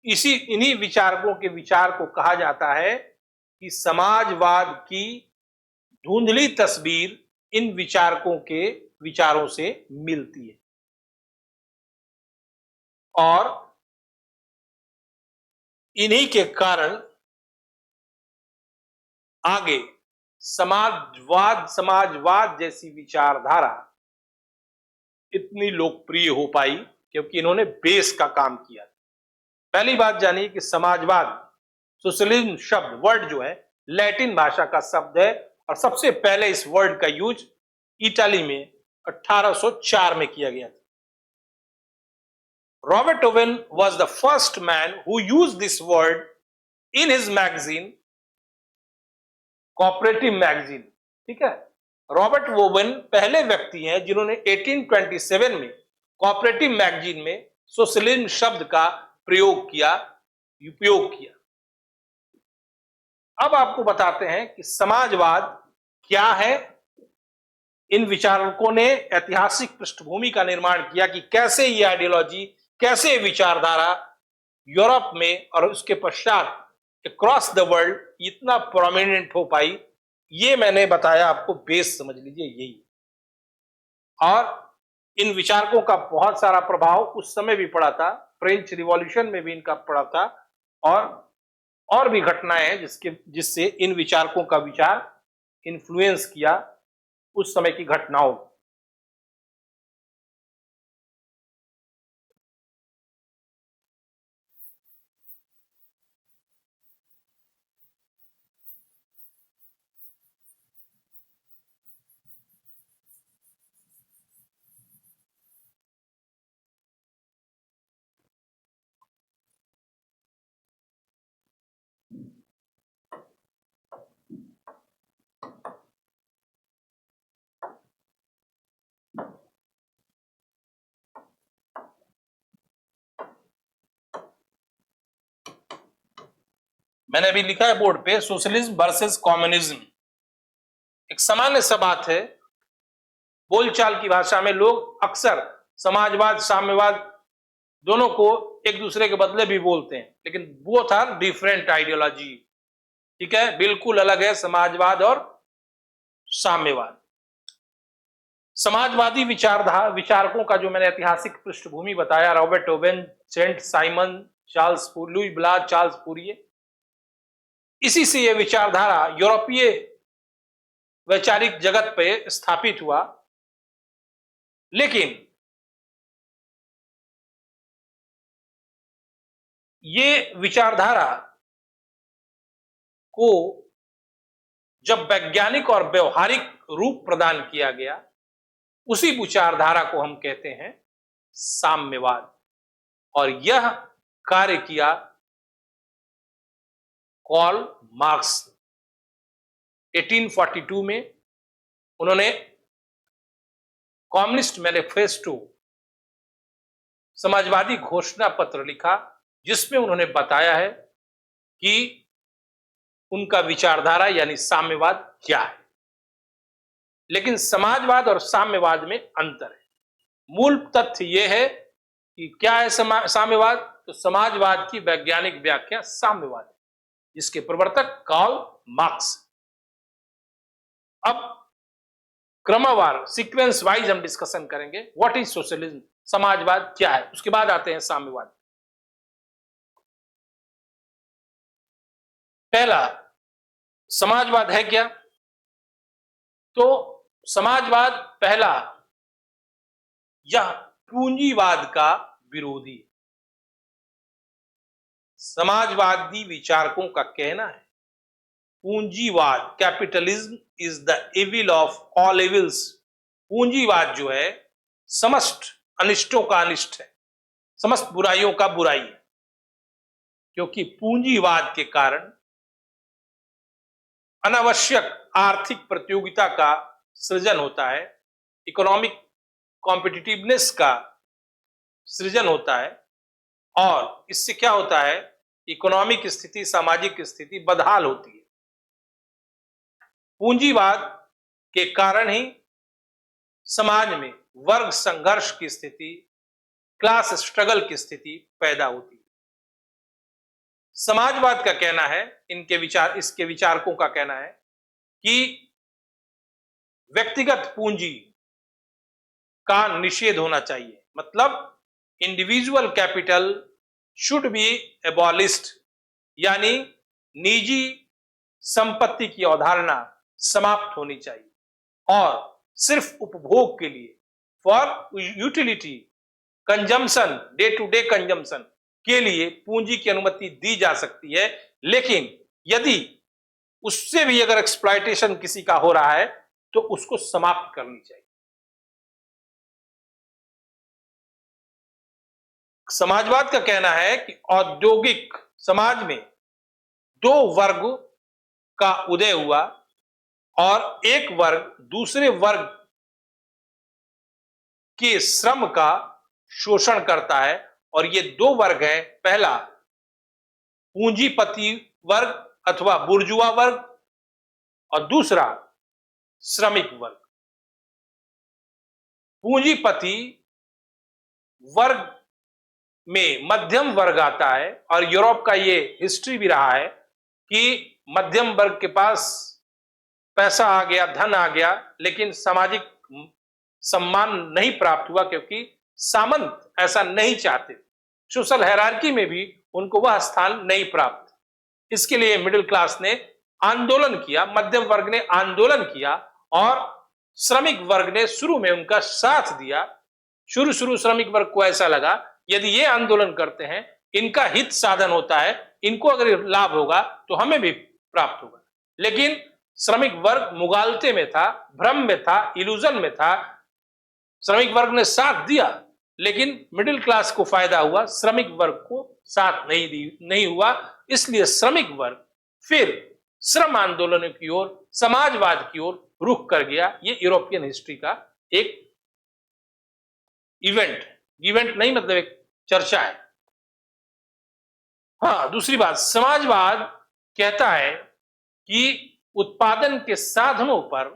इन्हीं विचारकों के विचार को कहा जाता है कि समाजवाद की धुंधली तस्वीर इन विचारकों के विचारों से मिलती है और इन्हीं के कारण आगे समाजवाद जैसी विचारधारा इतनी लोकप्रिय हो पाई क्योंकि इन्होंने बेस का काम किया। पहली बात जानिए कि समाजवाद, सोशलिज्म शब्द, वर्ड जो है लैटिन भाषा का शब्द है और सबसे पहले इस वर्ड का यूज इटली में 1804 में किया गया था। Robert Owen was the first man who used this word in his magazine, cooperative magazine. ठीक है, रॉबर्ट ओवेन पहले व्यक्ति हैं जिन्होंने 1827 में कोऑपरेटिव मैगजीन में सोशलिज्म शब्द का उपयोग किया। अब आपको बताते हैं कि समाजवाद क्या है। इन विचारकों ने ऐतिहासिक पृष्ठभूमि का निर्माण किया कि कैसे ये आइडियोलॉजी, कैसे विचारधारा यूरोप में और उसके पश्चात अक्रॉस द वर्ल्ड इतना प्रोमिनेंट हो पाई। ये मैंने बताया आपको, बेस समझ लीजिए यही। और इन विचारकों का बहुत सारा प्रभाव उस समय भी पड़ा था, फ्रेंच रिवॉल्यूशन में भी इनका पड़ा था और भी घटनाएं हैं जिससे इन विचारकों का विचार इन्फ्लुएंस किया उस समय की घटनाओं। मैंने अभी लिखा है बोर्ड पे, सोशलिज्म वर्सेस कम्युनिज्म। एक सामान्य सा बात है, बोलचाल की भाषा में लोग अक्सर समाजवाद साम्यवाद दोनों को एक दूसरे के बदले भी बोलते हैं, लेकिन बोथ आर डिफरेंट आइडियोलॉजी। ठीक है, बिल्कुल अलग है समाजवाद और साम्यवाद। समाजवादी विचारकों का जो मैंने ऐतिहासिक पृष्ठभूमि बताया, Robert Owen, Saint Simon, Louis Blanc, Charles Fourier, इसी से यह विचारधारा यूरोपीय वैचारिक जगत पे स्थापित हुआ। लेकिन ये विचारधारा को जब वैज्ञानिक और व्यवहारिक रूप प्रदान किया गया, उसी विचारधारा को हम कहते हैं साम्यवाद। और यह कार्य किया कार्ल मार्क्स 1842 में। उन्होंने कम्युनिस्ट मैनिफेस्टो, समाजवादी घोषणा पत्र लिखा, जिसमें उन्होंने बताया है कि उनका विचारधारा यानी साम्यवाद क्या है। लेकिन समाजवाद और साम्यवाद में अंतर है। मूल तथ्य यह है कि क्या है साम्यवाद, तो समाजवाद की वैज्ञानिक व्याख्या साम्यवाद है, जिसके प्रवर्तक कार्ल मार्क्स। अब क्रमवार, सीक्वेंस वाइज हम डिस्कशन करेंगे। व्हाट इज सोशलिज्म, समाजवाद क्या है, उसके बाद आते हैं साम्यवाद। पहला, समाजवाद है क्या? तो समाजवाद पहला, यह पूंजीवाद का विरोधी। समाजवादी विचारकों का कहना है पूंजीवाद, capitalism is the evil of all evils. पूंजीवाद जो है समस्त अनिष्टों का अनिष्ट है, समस्त बुराइयों का बुराई है, क्योंकि पूंजीवाद के कारण अनावश्यक आर्थिक प्रतियोगिता का सृजन होता है, इकोनॉमिक कॉम्पिटिटिवनेस का सृजन होता है, और इससे क्या होता है, इकोनॉमिक स्थिति, सामाजिक स्थिति बदहाल होती है। पूंजीवाद के कारण ही समाज में वर्ग संघर्ष की स्थिति, क्लास स्ट्रगल की स्थिति पैदा होती है। समाजवाद का कहना है, इसके विचारकों का कहना है कि व्यक्तिगत पूंजी का निषेध होना चाहिए, मतलब individual capital should be abolished, यानी निजी संपत्ति की अवधारणा समाप्त होनी चाहिए और सिर्फ उपभोग के लिए, for utility consumption, day to day consumption के लिए पूंजी की अनुमति दी जा सकती है। लेकिन यदि उससे भी अगर एक्सप्लॉयटेशन किसी का हो रहा है तो उसको समाप्त करनी चाहिए। समाजवाद का कहना है कि औद्योगिक समाज में दो वर्ग का उदय हुआ और एक वर्ग दूसरे वर्ग के श्रम का शोषण करता है, और ये दो वर्ग हैं, पहला पूंजीपति वर्ग अथवा बुर्जुआ वर्ग और दूसरा श्रमिक वर्ग। पूंजीपति वर्ग में मध्यम वर्ग आता है, और यूरोप का ये हिस्ट्री भी रहा है कि मध्यम वर्ग के पास पैसा आ गया, धन आ गया, लेकिन सामाजिक सम्मान नहीं प्राप्त हुआ, क्योंकि सामंत ऐसा नहीं चाहते। सोशल हायरार्की में भी उनको वह स्थान नहीं प्राप्त। इसके लिए मिडिल क्लास ने आंदोलन किया, मध्यम वर्ग ने आंदोलन किया, और श्रमिक वर्ग ने शुरू में उनका साथ दिया। शुरू श्रमिक वर्ग को ऐसा लगा यदि ये आंदोलन करते हैं, इनका हित साधन होता है, इनको अगर लाभ होगा तो हमें भी प्राप्त होगा। लेकिन श्रमिक वर्ग मुगालते में था, भ्रम में था, इल्यूजन में था। श्रमिक वर्ग ने साथ दिया, लेकिन मिडिल क्लास को फायदा हुआ, श्रमिक वर्ग को साथ नहीं हुआ। इसलिए श्रमिक वर्ग फिर श्रम आंदोलनों की ओर, समाजवाद की ओर रुख कर गया। ये यूरोपियन हिस्ट्री का एक इवेंट नहीं, मतलब एक चर्चा है। हाँ, दूसरी बात, समाजवाद कहता है कि उत्पादन के साधनों पर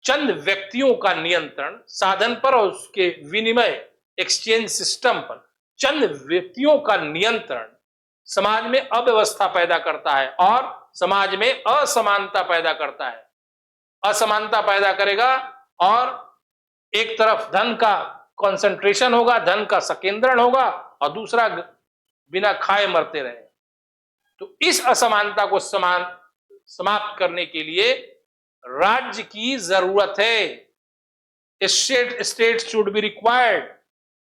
चंद व्यक्तियों का नियंत्रण, साधन पर और उसके विनिमय एक्सचेंज सिस्टम पर चंद व्यक्तियों का नियंत्रण समाज में अव्यवस्था पैदा करता है और समाज में असमानता पैदा करता है। असमानता पैदा करेगा और एक तरफ धन का कंसंट्रेशन होगा, धन का संकेंद्रण होगा, और दूसरा बिना खाए मरते रहे। तो इस असमानता को समाप्त करने के लिए राज्य की जरूरत है। State should be required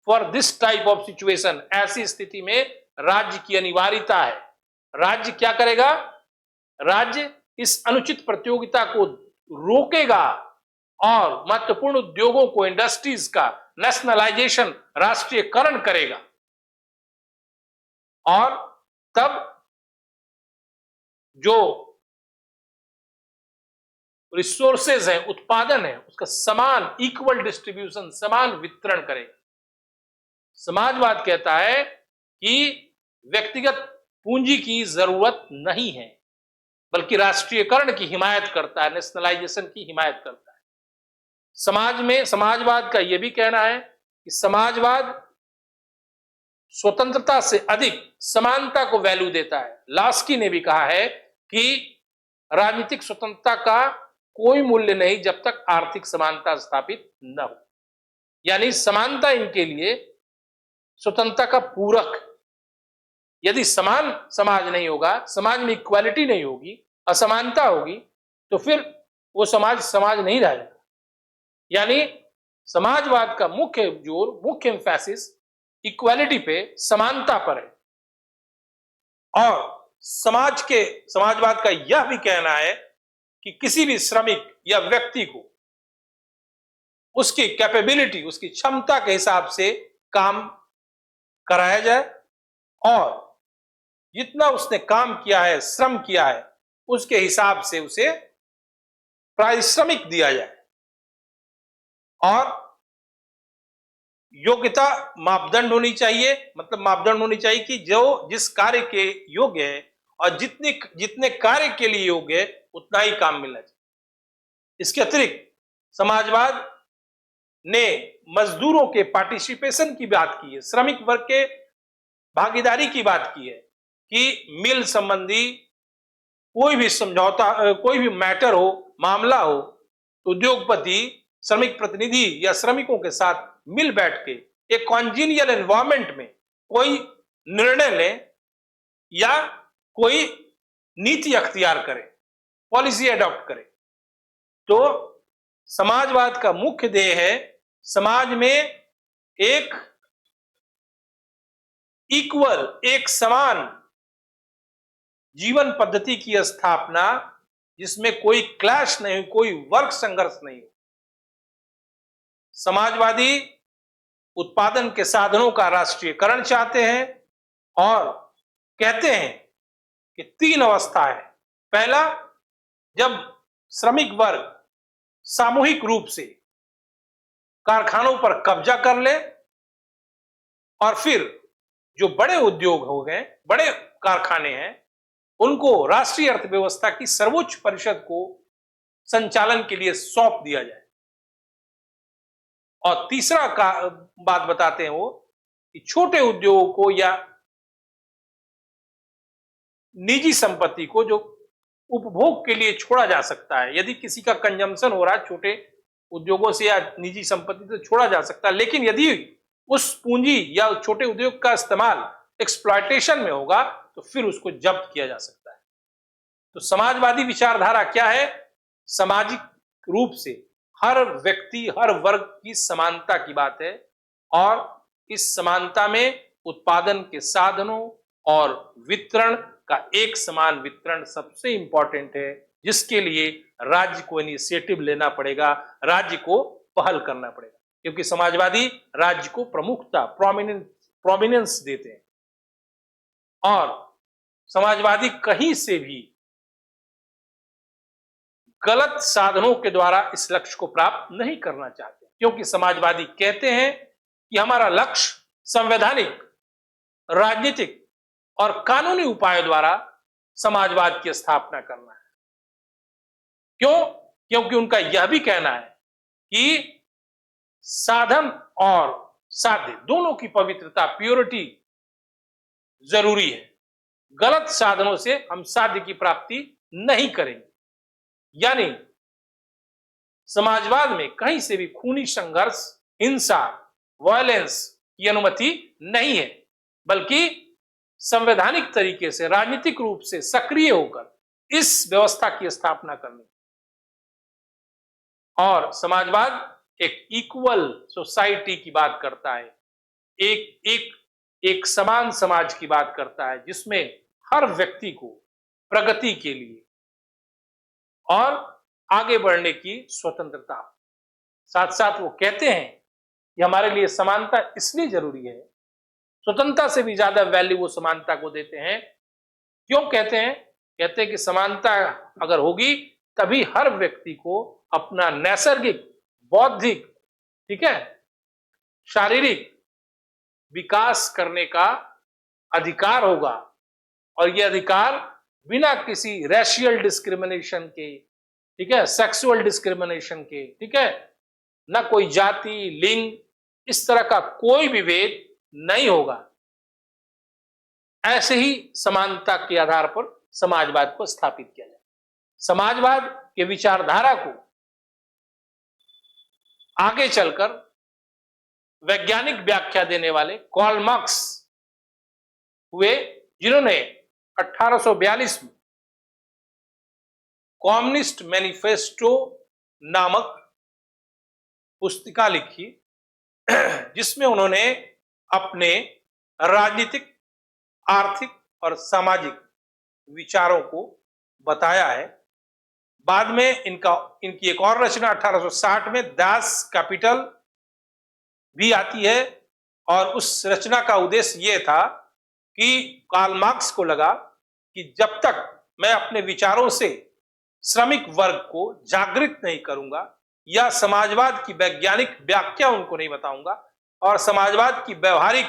for this type of situation. ऐसी स्थिति में राज्य की अनिवार्यता है। राज्य क्या करेगा? राज्य इस अनुचित प्रतियोगिता को रोकेगा और महत्वपूर्ण उद्योगों को, इंडस्ट्रीज का नेशनलाइजेशन, राष्ट्रीयकरण करेगा, और तब जो रिसोर्सेज है, उत्पादन है, उसका समान इक्वल डिस्ट्रीब्यूशन, समान वितरण करेगा। समाजवाद कहता है कि व्यक्तिगत पूंजी की जरूरत नहीं है, बल्कि राष्ट्रीयकरण की हिमायत करता है, नेशनलाइजेशन की हिमायत करता है। समाजवाद का यह भी कहना है कि समाजवाद स्वतंत्रता से अधिक समानता को वैल्यू देता है। लास्की ने भी कहा है कि राजनीतिक स्वतंत्रता का कोई मूल्य नहीं जब तक आर्थिक समानता स्थापित न हो। यानी समानता इनके लिए स्वतंत्रता का पूरक। यदि समान समाज नहीं होगा, समाज में इक्वालिटी नहीं होगी, असमानता होगी, तो फिर वो समाज नहीं रहेगा। यानी समाजवाद का मुख्य जोर, मुख्य एम्फेसिस इक्वालिटी पे, समानता पर है। और समाजवाद का यह भी कहना है कि किसी भी श्रमिक या व्यक्ति को उसकी कैपेबिलिटी, उसकी क्षमता के हिसाब से काम कराया जाए और जितना उसने काम किया है, श्रम किया है, उसके हिसाब से उसे पारिश्रमिक दिया जाए और योग्यता मापदंड होनी चाहिए, मतलब मापदंड होनी चाहिए कि जो जिस कार्य के योग्य है और जितने कार्य के लिए योग्य है उतना ही काम मिलना चाहिए। इसके अतिरिक्त समाजवाद ने मजदूरों के पार्टिसिपेशन की बात की है, श्रमिक वर्ग के भागीदारी की बात की है कि मिल संबंधी कोई भी समझौता, कोई भी मैटर हो, मामला हो, उद्योगपति श्रमिक प्रतिनिधि या श्रमिकों के साथ मिल बैठ के एक कॉन्जीनियल एनवायरमेंट में कोई निर्णय ले या कोई नीति अख्तियार करे, पॉलिसी अडॉप्ट करे। तो समाजवाद का मुख्य ध्येय है समाज में एक इक्वल, एक समान जीवन पद्धति की स्थापना जिसमें कोई क्लैश नहीं, कोई वर्ग संघर्ष नहीं हो। समाजवादी उत्पादन के साधनों का राष्ट्रीयकरण चाहते हैं और कहते हैं कि 3 अवस्था है। पहला, जब श्रमिक वर्ग सामूहिक रूप से कारखानों पर कब्जा कर ले और फिर जो बड़े उद्योग हो गए, बड़े कारखाने हैं, उनको राष्ट्रीय अर्थव्यवस्था की सर्वोच्च परिषद को संचालन के लिए सौंप दिया जाए। और तीसरा बात बताते हैं वो कि छोटे उद्योगों को या निजी संपत्ति को जो उपभोग के लिए छोड़ा जा सकता है, यदि किसी का कंजम्पशन हो रहा है छोटे उद्योगों से या निजी संपत्ति से छोड़ा जा सकता है, लेकिन यदि उस पूंजी या छोटे उद्योग का इस्तेमाल एक्सप्लॉयटेशन में होगा तो फिर उसको जब्त किया जा सकता है। तो समाजवादी विचारधारा क्या है? सामाजिक रूप से हर व्यक्ति, हर वर्ग की समानता की बात है और इस समानता में उत्पादन के साधनों और वितरण का एक समान वितरण सबसे इंपॉर्टेंट है, जिसके लिए राज्य को इनिशिएटिव लेना पड़ेगा, राज्य को पहल करना पड़ेगा, क्योंकि समाजवादी राज्य को प्रमुखता, प्रोमिनेंस देते हैं और समाजवादी कहीं से भी गलत साधनों के द्वारा इस लक्ष्य को प्राप्त नहीं करना चाहते, क्योंकि समाजवादी कहते हैं कि हमारा लक्ष्य संवैधानिक, राजनीतिक और कानूनी उपायों द्वारा समाजवाद की स्थापना करना है। क्यों? क्योंकि उनका यह भी कहना है कि साधन और साध्य दोनों की पवित्रता, प्योरिटी जरूरी है। गलत साधनों से हम साध्य की प्राप्ति नहीं करेंगे। यानी समाजवाद में कहीं से भी खूनी संघर्ष, हिंसा, वायलेंस की अनुमति नहीं है, बल्कि संवैधानिक तरीके से, राजनीतिक रूप से सक्रिय होकर इस व्यवस्था की स्थापना करनी। और समाजवाद एक इक्वल सोसाइटी की बात करता है, एक समान समाज की बात करता है, जिसमें हर व्यक्ति को प्रगति के लिए और आगे बढ़ने की स्वतंत्रता। साथ साथ वो कहते हैं कि हमारे लिए समानता इसलिए जरूरी है, स्वतंत्रता से भी ज्यादा वैल्यू वो समानता को देते हैं। क्यों कहते हैं? कहते हैं कि समानता अगर होगी तभी हर व्यक्ति को अपना नैसर्गिक, बौद्धिक, ठीक है, शारीरिक विकास करने का अधिकार होगा और यह अधिकार बिना किसी रेशियल डिस्क्रिमिनेशन के, ठीक है, सेक्सुअल डिस्क्रिमिनेशन के, ठीक है, ना कोई जाति, लिंग, इस तरह का कोई भी भेद नहीं होगा। ऐसे ही समानता के आधार पर समाजवाद को स्थापित किया जाए। समाजवाद के विचारधारा को आगे चलकर वैज्ञानिक व्याख्या देने वाले कार्ल मार्क्स हुए, जिन्होंने 1842 में कम्युनिस्ट मैनिफेस्टो नामक पुस्तिका लिखी, जिसमें उन्होंने अपने राजनीतिक, आर्थिक और सामाजिक विचारों को बताया है। बाद में इनकी एक और रचना 1860 में दास कैपिटल भी आती है, और उस रचना का उद्देश्य यह था कि कार्ल मार्क्स को लगा कि जब तक मैं अपने विचारों से श्रमिक वर्ग को जागृत नहीं करूंगा या समाजवाद की वैज्ञानिक व्याख्या उनको नहीं बताऊंगा और समाजवाद की व्यवहारिक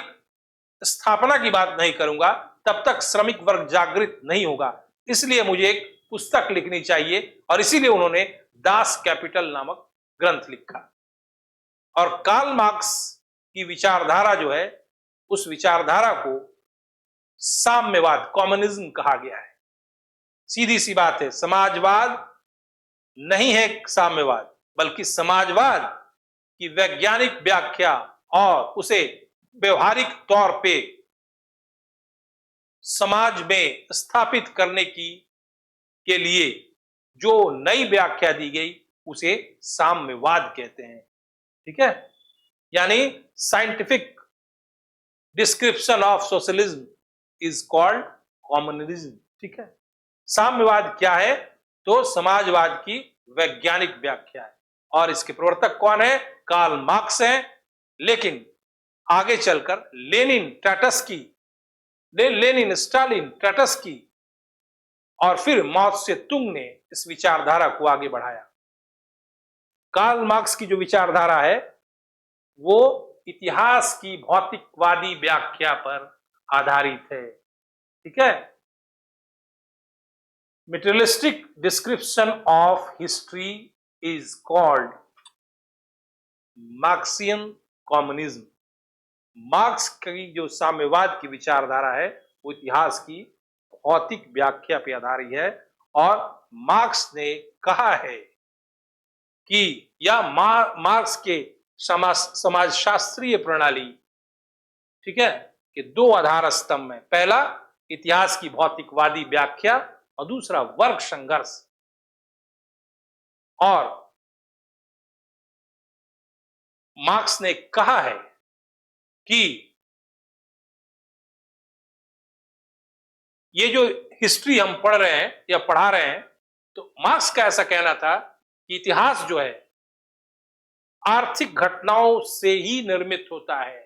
स्थापना की बात नहीं करूंगा, तब तक श्रमिक वर्ग जागृत नहीं होगा। इसलिए मुझे एक पुस्तक लिखनी चाहिए, और इसीलिए उन्होंने दास कैपिटल नामक ग्रंथ लिखा। और कार्ल मार्क्स की विचारधारा जो है, उस विचारधारा को साम्यवाद, कम्युनिज्म कहा गया है। सीधी सी बात है, समाजवाद नहीं है साम्यवाद, बल्कि समाजवाद की वैज्ञानिक व्याख्या और उसे व्यवहारिक तौर पे समाज में स्थापित करने के लिए जो नई व्याख्या दी गई उसे साम्यवाद कहते हैं। ठीक है, यानी scientific description of socialism is called communism. ठीक है, साम्यवाद क्या है? तो समाजवाद की वैज्ञानिक व्याख्या है, और इसके प्रवर्तक कौन है? कार्ल मार्क्स हैं। लेकिन आगे चलकर लेनिन, स्टालिन, ट्राटस्की और फिर माओ से तुंग ने इस विचारधारा को आगे बढ़ाया। कार्ल मार्क्स की जो विचारधारा है वो इतिहास की भौतिकवादी व्याख्या पर आधारित है। ठीक है, materialistic description of history is called Marxian communism. Marks की जो साम्यवाद की विचारधारा है वो इतिहास की भौतिक व्याख्या पर आधारित है, और मार्क्स ने कहा है कि या मार्क्स के समाजशास्त्रीय प्रणाली, ठीक है, कि दो आधार स्तंभ है। पहला इतिहास की भौतिकवादी व्याख्या और दूसरा वर्ग संघर्ष। और मार्क्स ने कहा है कि ये जो हिस्ट्री हम पढ़ रहे हैं या पढ़ा रहे हैं, तो मार्क्स का ऐसा कहना था कि इतिहास जो है आर्थिक घटनाओं से ही निर्मित होता है।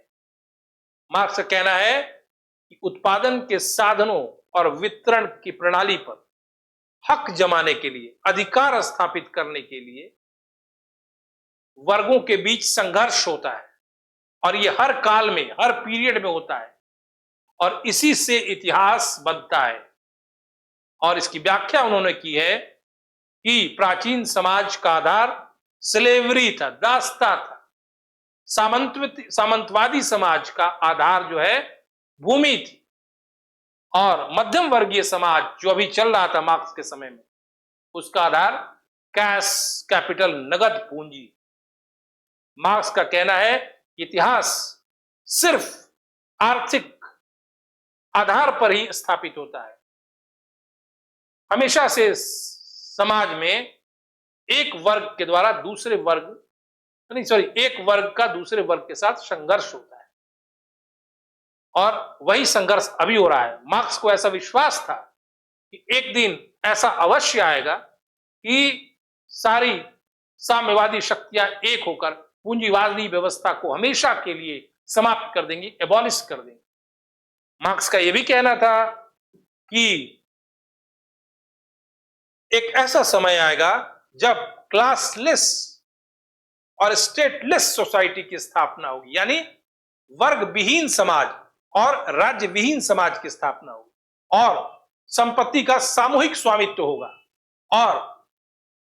मार्क्स का कहना है कि उत्पादन के साधनों और वितरण की प्रणाली पर हक जमाने के लिए, अधिकार स्थापित करने के लिए वर्गों के बीच संघर्ष होता है, और यह हर काल में, हर पीरियड में होता है, और इसी से इतिहास बनता है। और इसकी व्याख्या उन्होंने की है कि प्राचीन समाज का आधार स्लेवरी था, दासता था। सामंतवादी समाज का आधार जो है भूमि थी, और मध्यम वर्गीय समाज जो अभी चल रहा था मार्क्स के समय में, उसका आधार कैश कैपिटल, नगद पूंजी। मार्क्स का कहना है इतिहास सिर्फ आर्थिक आधार पर ही स्थापित होता है। हमेशा से समाज में एक वर्ग के द्वारा दूसरे वर्ग, एक वर्ग का दूसरे वर्ग के साथ संघर्ष होता है, और वही संघर्ष अभी हो रहा है। मार्क्स को ऐसा विश्वास था कि एक दिन ऐसा अवश्य आएगा कि सारी साम्यवादी शक्तियां एक होकर पूंजीवादी व्यवस्था को हमेशा के लिए समाप्त कर देंगी, एबॉलिश कर देंगी। मार्क्स का यह भी कहना था कि एक ऐसा समय आएगा जब क्लासलेस और स्टेटलेस सोसाइटी की स्थापना होगी, यानी वर्ग विहीन समाज और राज्य विहीन समाज की स्थापना होगी, और संपत्ति का सामूहिक स्वामित्व होगा। और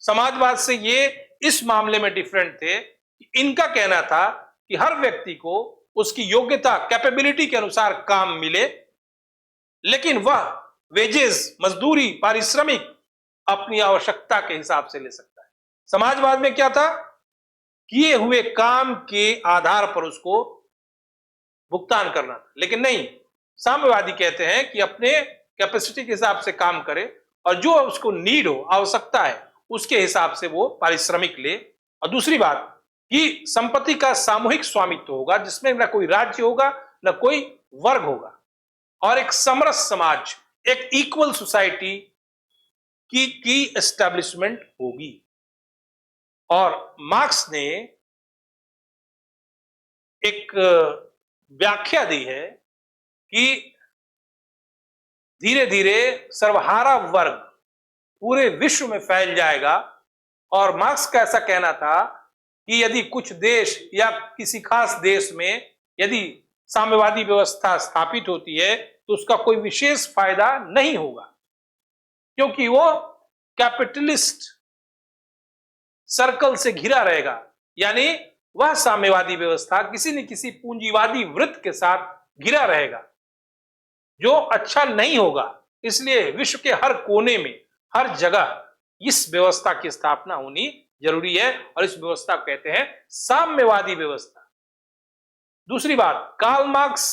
समाजवाद से ये इस मामले में डिफरेंट थे कि इनका कहना था कि हर व्यक्ति को उसकी योग्यता, कैपेबिलिटी के अनुसार काम मिले, लेकिन वह वेजेस, मजदूरी, पारिश्रमिक अपनी आवश्यकता के हिसाब से ले सकता है। समाजवाद में क्या था? किए हुए काम के आधार पर उसको भुगतान करना था। लेकिन नहीं, साम्यवादी कहते हैं कि अपने कैपेसिटी के हिसाब से काम करे, और जो उसको नीड हो, आवश्यकता है, उसके हिसाब से वो पारिश्रमिक ले। और दूसरी बात कि संपत्ति का सामूहिक स्वामित्व होगा, जिसमें न कोई राज्य होगा, न कोई वर्ग होगा। और एक समरस समाज, एक इक्वल सोसाइटी की एस्टैब्लिशमेंट होगी। और मार्क्स ने एक व्याख्या दी है कि धीरे धीरे सर्वहारा वर्ग पूरे विश्व में फैल जाएगा। और मार्क्स का ऐसा कहना था कि यदि कुछ देश या किसी खास देश में यदि साम्यवादी व्यवस्था स्थापित होती है तो उसका कोई विशेष फायदा नहीं होगा, क्योंकि वो कैपिटलिस्ट सर्कल से घिरा रहेगा। यानी वह साम्यवादी व्यवस्था किसी न किसी पूंजीवादी वृत्त के साथ घिरा रहेगा, जो अच्छा नहीं होगा। इसलिए विश्व के हर कोने में, हर जगह इस व्यवस्था की स्थापना होनी जरूरी है, और इस व्यवस्था को कहते हैं साम्यवादी व्यवस्था। दूसरी बात, कार्ल मार्क्स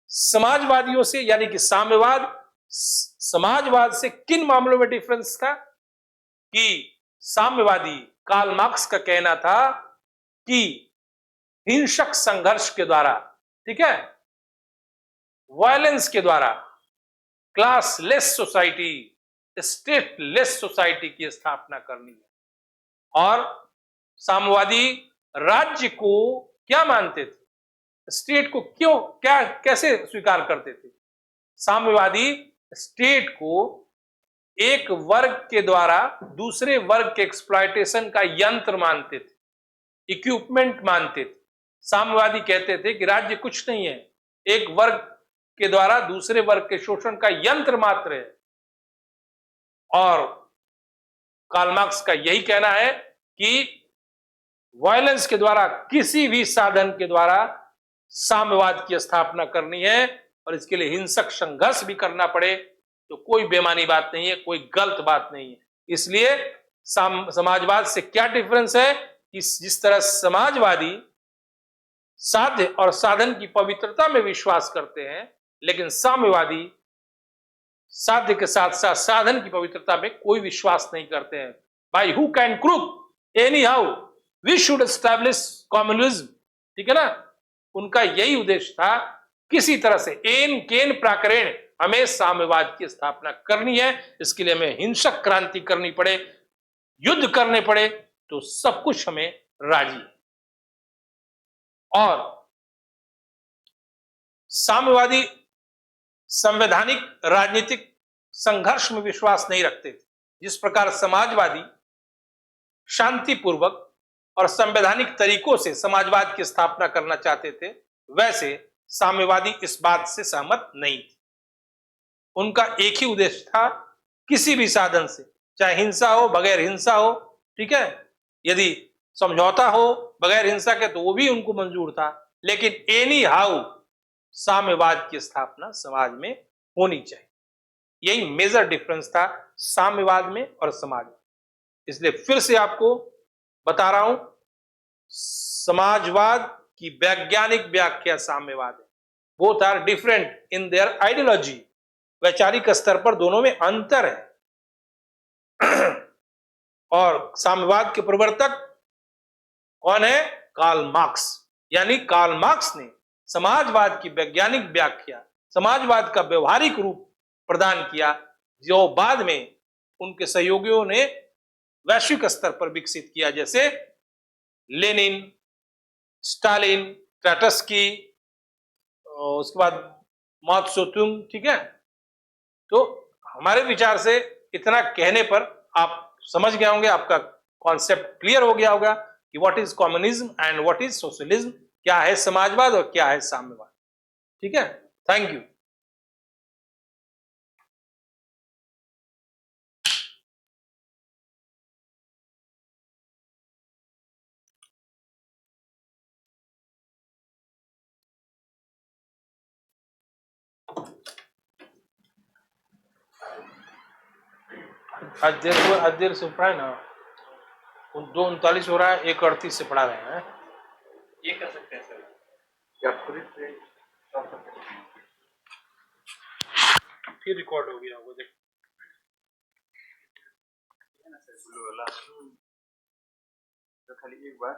समाजवादियों से, यानी कि साम्यवाद समाजवाद से किन मामलों में डिफरेंस था कि साम्यवादी कार्ल मार्क्स का कहना था कि हिंसक संघर्ष के द्वारा, ठीक है, वायलेंस के द्वारा क्लासलेस सोसाइटी, स्टेटलेस सोसाइटी की स्थापना करनी है। और साम्यवादी राज्य को क्या मानते थे, स्टेट को क्यों, क्या, कैसे स्वीकार करते थे? साम्यवादी स्टेट को एक वर्ग के द्वारा दूसरे वर्ग के एक्सप्लॉयटेशन का यंत्र मानते थे, इक्विपमेंट मानते थे। साम्यवादी कहते थे कि राज्य कुछ नहीं है, एक वर्ग के द्वारा दूसरे वर्ग के शोषण का यंत्र मात्र है। और कार्ल मार्क्स का यही कहना है कि वायलेंस के द्वारा, किसी भी साधन के द्वारा साम्यवाद की स्थापना करनी है, और इसके लिए हिंसक संघर्ष भी करना पड़े तो कोई बेमानी बात नहीं है, कोई गलत बात नहीं है। इसलिए समाजवाद से क्या डिफरेंस है कि जिस तरह समाजवादी साध्य और साधन की पवित्रता में विश्वास करते हैं, लेकिन साम्यवादी साध्य के साथ साथ साधन की पवित्रता में कोई विश्वास नहीं करते हैं। बाय हु कैन crook anyhow we should establish communism, ठीक है ना। उनका यही उद्देश्य था, किसी तरह से एन केन प्राकरण हमें साम्यवाद की स्थापना करनी है। इसके लिए हमें हिंसक क्रांति करनी पड़े, युद्ध करने पड़े, तो सब कुछ हमें राजी है। और साम्यवादी संवैधानिक राजनीतिक संघर्ष में विश्वास नहीं रखते थे। जिस प्रकार समाजवादी शांतिपूर्वक और संवैधानिक तरीकों से समाजवाद की स्थापना करना चाहते थे, वैसे साम्यवादी इस बात से सहमत नहीं थे। उनका एक ही उद्देश्य था, किसी भी साधन से, चाहे हिंसा हो, बगैर हिंसा हो, ठीक है, यदि समझौता हो बगैर हिंसा के तो वो भी उनको मंजूर था, लेकिन एनी हाउ साम्यवाद की स्थापना समाज में होनी चाहिए। यही मेजर डिफरेंस था साम्यवाद में और समाज में। इसलिए फिर से आपको बता रहा हूं, समाजवाद की वैज्ञानिक व्याख्या साम्यवाद है। Both are different in their ideology. वैचारिक स्तर पर दोनों में अंतर है। और साम्यवाद के प्रवर्तक कौन है? Karl Marx. यानी कार्ल मार्क्स ने समाजवाद की वैज्ञानिक व्याख्या, समाजवाद का व्यवहारिक रूप प्रदान किया, जो बाद में उनके सहयोगियों ने वैश्विक स्तर पर विकसित किया, जैसे लेनिन, स्टालिन, ट्राटस्की, उसके बाद माओ त्से-तुंग, ठीक है। तो हमारे विचार से इतना कहने पर आप समझ गए होंगे, आपका कॉन्सेप्ट क्लियर हो गया होगा कि what is communism and what is socialism, क्या है समाजवाद और क्या है साम्यवाद, ठीक है। Thank you. आज देर से पढ़ा है ना, 2:39 हो रहा है, 1:38 से पढ़ा रहे हैं। ये कर सकते हैं सर, फिर रिकॉर्ड हो गया वो, देख ब्लू वाला तो खाली एक बार